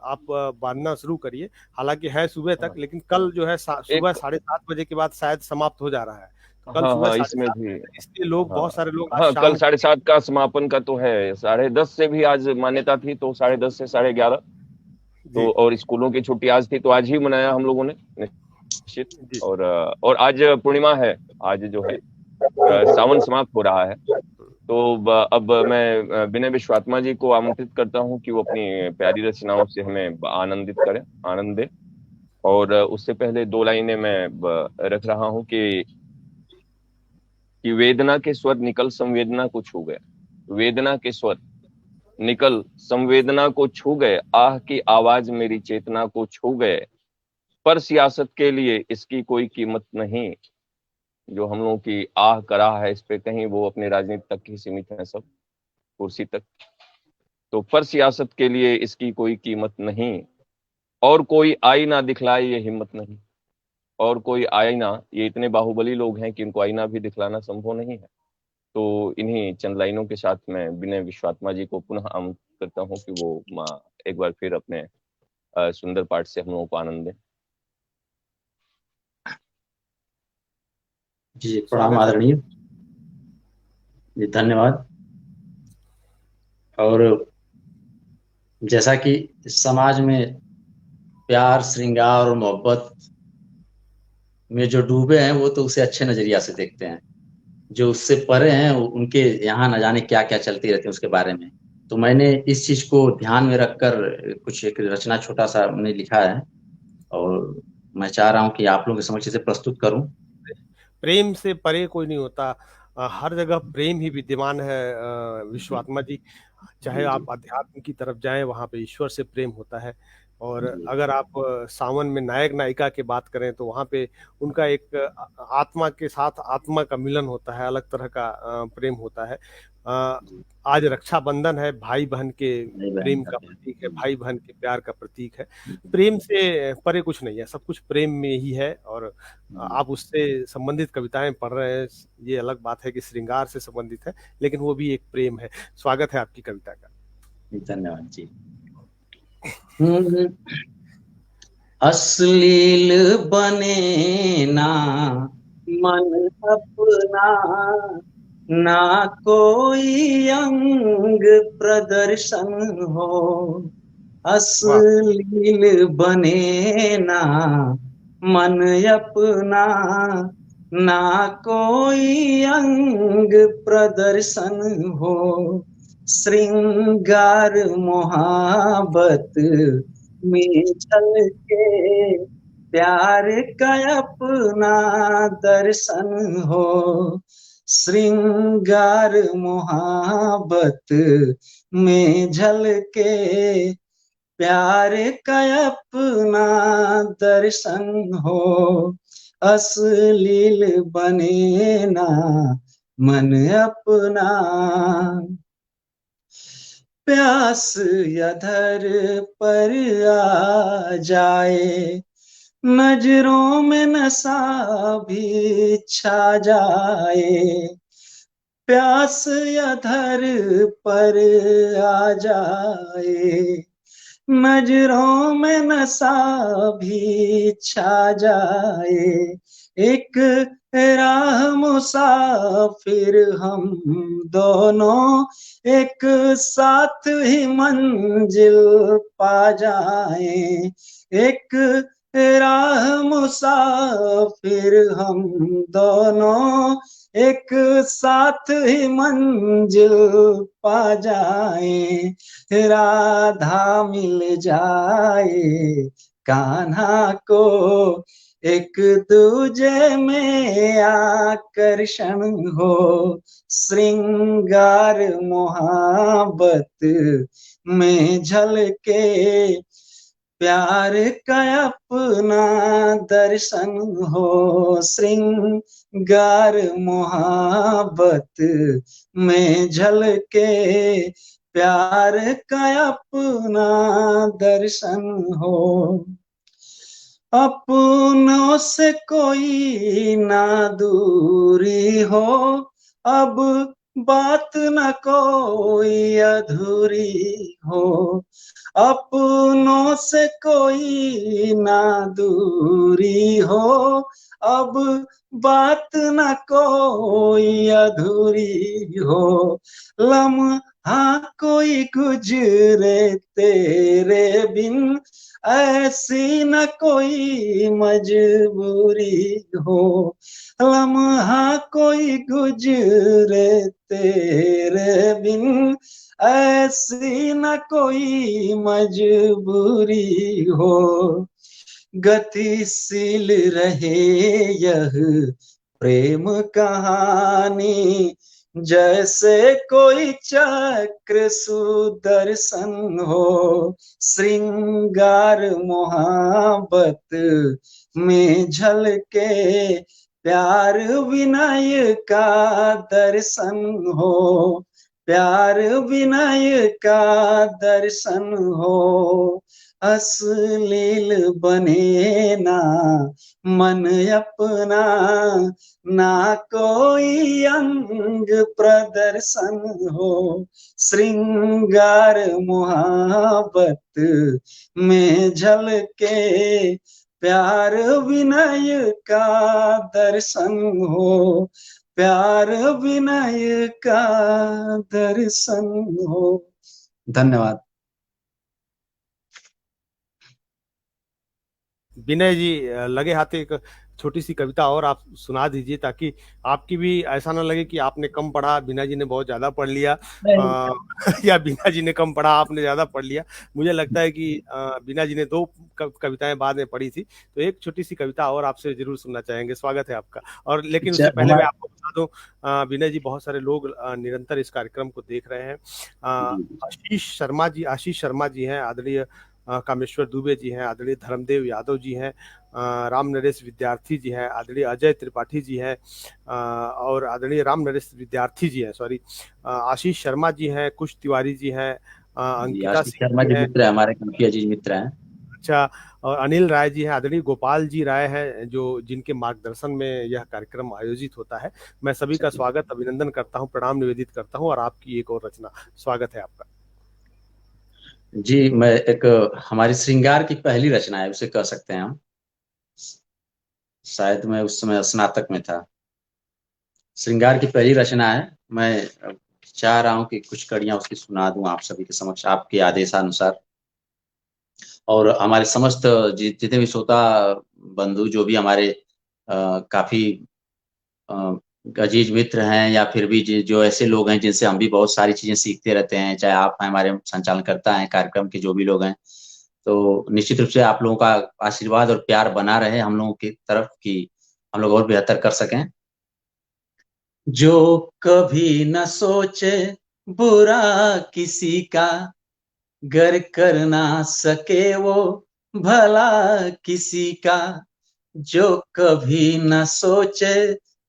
Speaker 1: आप बांधना शुरू करिए। हालांकि है सुबह तक, लेकिन कल जो है सुबह 7:30 बजे के बाद शायद समाप्त हो जा रहा है। कल सुबह
Speaker 2: इसमें भी
Speaker 1: इसलिए लोग, बहुत सारे लोग
Speaker 2: कल 7:30 का समापन का तो है, 10:30 से भी आज मान्यता थी, तो 10:30 से 11:30, तो और स्कूलों की छुट्टी आज थी, तो आज ही मनाया हम लोगों ने निश्चित। और आज पूर्णिमा है, आज जो है सावन समाप्त हो रहा है। तो अब मैं विनय विश्वात्मा जी को आमंत्रित करता हूं कि वो अपनी प्यारी रचनाओं से हमें आनंदित करें, आनंद दे। और उससे पहले 2 लाइनें मैं रख रहा हूं कि वेदना के स्वर निकल संवेदना को छू गए, वेदना के स्वर निकल संवेदना को छू गए, आह की आवाज मेरी चेतना को छू गए, पर सियासत के लिए इसकी कोई कीमत नहीं। जो हम लोगों की आह कराह है इस पे, कहीं वो अपने राजनीति तक ही सीमित है, सब कुर्सी तक। तो पर सियासत के लिए इसकी कोई कीमत नहीं, और कोई आईना दिखलाए ये हिम्मत नहीं, और कोई आईना, ये इतने बाहुबली लोग हैं कि इनको आईना भी दिखलाना संभव नहीं है। तो इन्हीं चंद लाइनों के साथ मैं विनय विश्वात्मा जी को पुनः आमंत्रित करता हूँ कि वो एक बार फिर अपने सुंदर पाठ से हम लोगों को आनंद दें।
Speaker 4: जी प्रणाम आदरणीय जी, धन्यवाद। और जैसा कि समाज में प्यार, श्रृंगार और मोहब्बत में जो डूबे हैं वो तो उसे अच्छे नजरिया से देखते हैं, जो उससे परे हैं उनके यहाँ न जाने क्या क्या चलती रहती है उसके बारे में। तो मैंने इस चीज को ध्यान में रखकर कुछ एक रचना छोटा सा मैंने लिखा है, और मैं चाह रहा हूँ कि आप लोगों के समक्ष इसे प्रस्तुत करूं।
Speaker 1: प्रेम से परे कोई नहीं होता, हर जगह प्रेम ही विद्यमान है विश्वात्मा जी। चाहे आप अध्यात्म की तरफ जाएं, वहां पे ईश्वर से प्रेम होता है। और अगर आप सावन में नायक नायिका की बात करें तो वहां पे उनका एक आत्मा के साथ आत्मा का मिलन होता है, अलग तरह का प्रेम होता है। आज रक्षाबंधन है, भाई बहन के प्रेम का प्रतीक है, भाई बहन के प्यार का प्रतीक है। प्रेम से परे कुछ नहीं है, सब कुछ प्रेम में ही है। और आप उससे संबंधित कविताएं पढ़ रहे हैं, ये अलग बात है कि श्रृंगार से संबंधित है, लेकिन वो भी एक प्रेम है। स्वागत है आपकी कविता का।
Speaker 4: धन्यवाद जी। अश्लील बने ना मन अपना, ना कोई अंग प्रदर्शन हो। अश्लील बने ना मन अपना, ना कोई अंग प्रदर्शन हो। श्रृंगार मोहब्बत में झलके प्यार का अपना दर्शन हो। श्रृंगार मोहब्बत में झलके प्यार का अपना दर्शन हो। अश्लील बने ना मन अपना, प्यास अधर पर आ जाए, नजरों में नशा भी छा जाए। प्यास अधर पर आ जाए, नजरों में नशा भी छा जाए। एक राह मुसाफिर हम दोनों, एक साथ ही मंजिल पा जाए। एक राह मुसाफिर हम दोनों, एक साथ ही मंजिल पा जाए। राधा मिल जाए कान्हा को, एक दूजे में आकर्षण हो। श्रृंगार मोहब्बत में झलके प्यार का अपना दर्शन हो। श्रृंगार मोहब्बत में झलके प्यार का अपना दर्शन हो। अपनों से कोई ना दूरी हो, अब बात न कोई अधूरी हो। अपनों से कोई ना दूरी हो, अब बात न कोई अधूरी हो। लम्हा कोई गुजरे तेरे बिन, ऐसी न कोई मजबूरी हो। लम्हा कोई गुजरे तेरे बिन, ऐसी न कोई मजबूरी हो।
Speaker 5: गतिशील रहे यह प्रेम कहानी, जैसे कोई चक्र सुदर्शन हो, श्रृंगार मोहब्बत में झलके, प्यार विनय का दर्शन हो, प्यार विनय का दर्शन हो। अश्लील बने ना मन अपना, ना कोई अंग प्रदर्शन हो, श्रृंगार मोहब्बत में झलके, प्यार विनय का दर्शन हो, प्यार विनय का दर्शन हो। धन्यवाद।
Speaker 1: विनय जी, लगे हाथ एक छोटी सी कविता और आप सुना दीजिए, ताकि आपकी भी ऐसा ना लगे कि आपने कम पढ़ा, बीना जी ने बहुत ज्यादा पढ़ लिया, या बीना जी ने कम पढ़ा, आपने ज्यादा पढ़ लिया। मुझे लगता है कि बीना जी ने 2 कविताएं बाद में पढ़ी थी, तो एक छोटी सी कविता और आपसे जरूर सुनना चाहेंगे। स्वागत है आपका। और लेकिन उससे पहले मैं आपको बता दूं, विनय जी, बहुत सारे लोग निरंतर इस कार्यक्रम को देख रहे हैं। आशीष शर्मा जी हैं, आदरणीय कामेश्वर दुबे जी हैं, आदरणीय धर्मदेव यादव जी हैं, राम नरेश विद्यार्थी जी हैं, आदरणीय अजय त्रिपाठी जी हैं, और आदरणीय राम नरेश विद्यार्थी जी हैं, सॉरी, आशीष शर्मा जी हैं, कुश तिवारी जी हैं, अंकिता
Speaker 4: शर्मा जी मित्र है, हमारे काफी अजीज मित्र हैं।
Speaker 1: अच्छा, और अनिल राय जी हैं, आदरणीय गोपाल जी राय हैं, जो जिनके मार्गदर्शन में यह कार्यक्रम आयोजित होता है। मैं सभी का स्वागत, अभिनंदन करता हूं, प्रणाम निवेदित करता हूं, और आपकी एक और रचना, स्वागत है आपका।
Speaker 4: जी, मैं एक हमारी श्रृंगार की पहली रचना है, उसे कह सकते हैं हम। शायद मैं उस समय स्नातक में था। श्रृंगार की पहली रचना है। मैं चाह रहा हूं कि कुछ कड़ियां उसकी सुना दूं आप सभी के समक्ष, आपके आदेशानुसार। और हमारे समस्त जितने भी श्रोता बंधु, जो भी हमारे काफी अजीज मित्र हैं, या फिर भी जो ऐसे लोग हैं जिनसे हम भी बहुत सारी चीजें सीखते रहते हैं, चाहे आप हैं, हमारे संचालनकर्ता हैं कार्यक्रम के, जो भी लोग हैं, तो निश्चित रूप से आप लोगों का आशीर्वाद और प्यार बना रहे हम लोगों की तरफ, कि हम लोग और बेहतर कर सकें। जो कभी न सोचे बुरा किसी का, गर कर ना सके वो भला किसी का, जो कभी न सोचे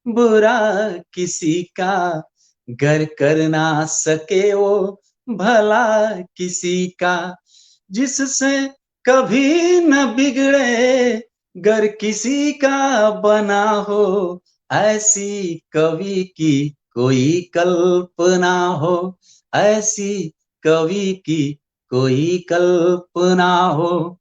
Speaker 4: बुरा किसी का, गर कर ना सके वो भला किसी का, जिससे कभी न बिगड़े गर किसी का बना हो, ऐसी कवि की कोई कल्पना हो, ऐसी कवि की कोई कल्पना हो।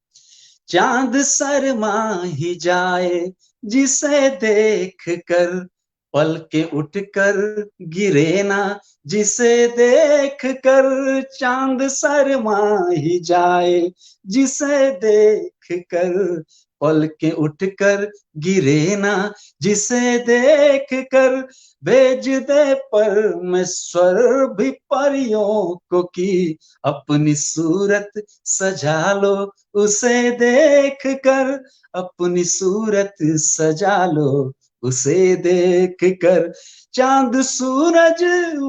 Speaker 4: चांद शर्मा ही जाए जिसे देख कर, पल के उठ कर गिरे ना जिसे देख कर, चांद शर्मा ही जाए जिसे देख कर, पल के उठ कर गिरे ना जिसे देख कर, भेज दे परमेश्वर भी परियों को कि अपनी सूरत सजा लो उसे देख कर, अपनी सूरत सजा लो उसे देख कर। चांद सूरज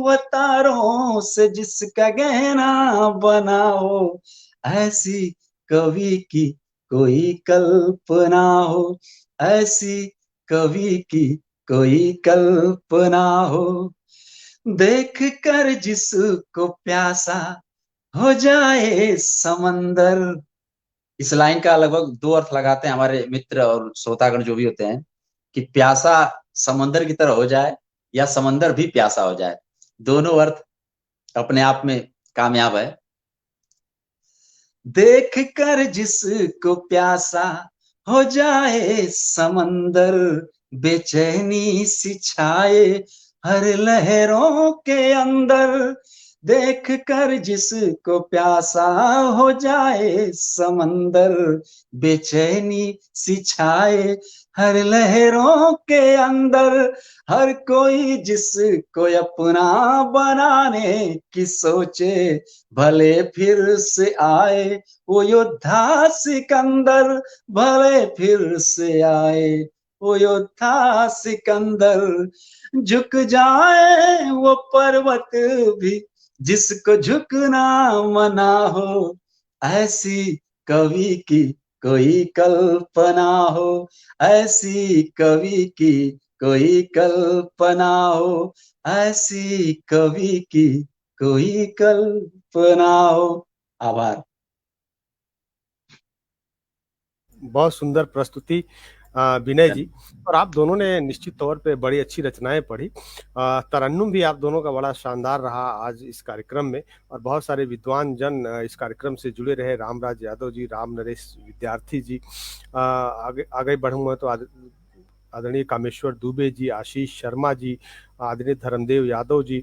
Speaker 4: व तारों से जिसका गहना बना हो, ऐसी कवि की कोई कल्पना हो, ऐसी कवि की कोई कल्पना हो। देख कर जिसको प्यासा हो जाए समंदर। इस लाइन का लगभग 2 अर्थ लगाते हैं हमारे मित्र और श्रोतागण जो भी होते हैं, कि प्यासा समंदर की तरह हो जाए या समंदर भी प्यासा हो जाए, दोनों अर्थ अपने आप में कामयाब है। देख कर जिसको प्यासा हो जाए समंदर, बेचैनी सी छाए हर लहरों के अंदर,
Speaker 5: देख कर जिसको प्यासा हो जाए समंदर, बेचैनी सी छाए हर लहरों के अंदर, हर कोई जिसको अपना बनाने की सोचे, भले फिर से आए वो योद्धा सिकंदर, भले फिर से आए वो योद्धा सिकंदर। झुक जाए वो पर्वत भी जिसको झुकना मना हो, ऐसी कवि की कोई कल्पना हो, ऐसी कवि की कोई कल्पना हो, ऐसी कवि की कोई कल्पना हो। आभार।
Speaker 1: बहुत सुंदर प्रस्तुति विनय जी। और आप दोनों ने निश्चित तौर पे बड़ी अच्छी रचनाएं पढ़ी। तरन्नुम भी आप दोनों का बड़ा शानदार रहा आज इस कार्यक्रम में, और बहुत सारे विद्वान जन इस कार्यक्रम से जुड़े रहे। रामराज यादव जी, राम नरेश विद्यार्थी जी, आगे आगे बढ़ूंगा तो आदरणीय कामेश्वर दुबे जी, आशीष शर्मा जी, आदरणीय धर्मदेव यादव जी,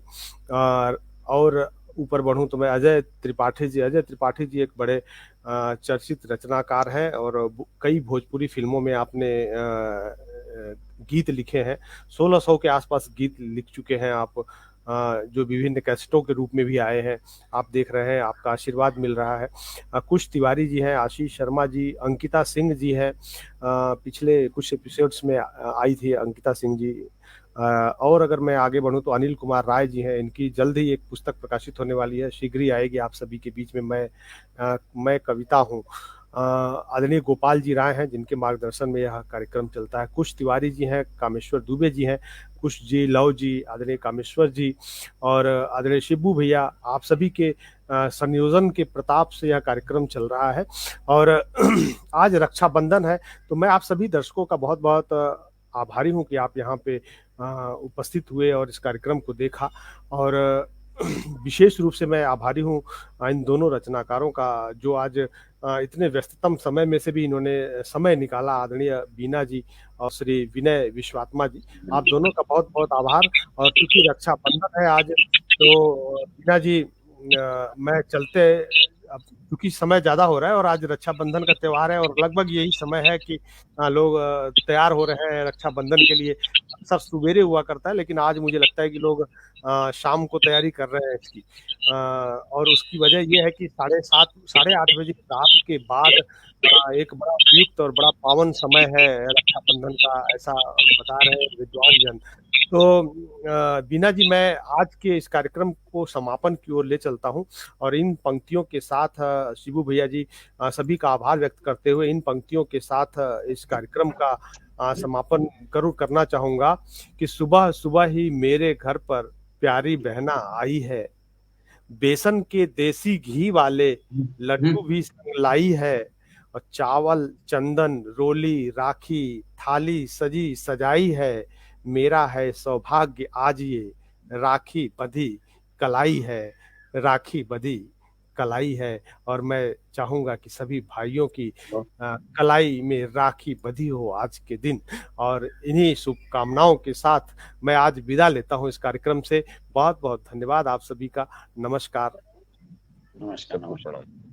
Speaker 1: और ऊपर बढ़ूं तो मैं अजय त्रिपाठी जी एक बड़े चर्चित रचनाकार हैं, और कई भोजपुरी फिल्मों में आपने गीत लिखे हैं। 1600 के आसपास गीत लिख चुके हैं आप, जो विभिन्न कैसेटों के रूप में भी आए हैं। आप देख रहे हैं, आपका आशीर्वाद मिल रहा है। कुश तिवारी जी हैं, आशीष शर्मा जी, अंकिता सिंह जी हैं, पिछले कुछ एपिसोड्स में आई थी अंकिता सिंह जी। और अगर मैं आगे बढ़ूं तो अनिल कुमार राय जी हैं, इनकी जल्द ही एक पुस्तक प्रकाशित होने वाली है, शीघ्र ही आएगी आप सभी के बीच में। मैं कविता हूँ। आदरणीय गोपाल जी राय हैं, जिनके मार्गदर्शन में यह कार्यक्रम चलता है। कुश तिवारी जी हैं, कामेश्वर दुबे जी हैं, कुश जी, लव जी, आदरणीय कामेश्वर जी, और आदरणीय शिबू भैया, आप सभी के संयोजन के प्रताप से यह कार्यक्रम चल रहा है। और आज रक्षाबंधन है, तो मैं आप सभी दर्शकों का बहुत बहुत आभारी हूं कि आप यहाँ पे उपस्थित हुए और इस कार्यक्रम को देखा। और विशेष रूप से मैं आभारी हूँ इन दोनों रचनाकारों का, जो आज इतने व्यस्ततम समय में से भी इन्होंने समय निकाला। आदरणीय बीना जी और श्री विनय विश्वात्मा जी, आप दोनों का बहुत बहुत आभार। और क्योंकि रक्षाबंधन है आज, तो बीना जी मैं चलते, अब क्योंकि समय ज्यादा हो रहा है और आज रक्षाबंधन का त्योहार है, और लगभग यही समय है कि लोग तैयार हो रहे हैं रक्षाबंधन के लिए। अक्सर सवेरे हुआ करता है, लेकिन आज मुझे लगता है कि लोग शाम को तैयारी कर रहे हैं इसकी। और उसकी वजह यह है कि 7:30 8:30 बजे रात के बाद एक बड़ा उपयुक्त और बड़ा पावन समय है रक्षाबंधन का, ऐसा बता रहे हैं विद्वान जन। तो बीना जी, मैं आज के इस कार्यक्रम को समापन की ओर ले चलता हूं, और इन पंक्तियों के साथ शिबू भैया जी सभी का आभार व्यक्त करते हुए इन पंक्तियों के साथ इस कार्यक्रम का समापन करना चाहूंगा कि सुबह सुबह ही मेरे घर पर प्यारी बहना आई है, बेसन के देसी घी वाले लड्डू भी लाई है, और चावल चंदन रोली राखी थाली सजी सजाई है, मेरा है सौभाग्य आज ये राखी बधी कलाई है, राखी बधी कलाई है। और मैं चाहूंगा कि सभी भाइयों की कलाई में राखी बधी हो आज के दिन। और इन्हीं शुभकामनाओं के साथ मैं आज विदा लेता हूं इस कार्यक्रम से। बहुत बहुत धन्यवाद आप सभी का। नमस्कार।
Speaker 5: नमस्कार।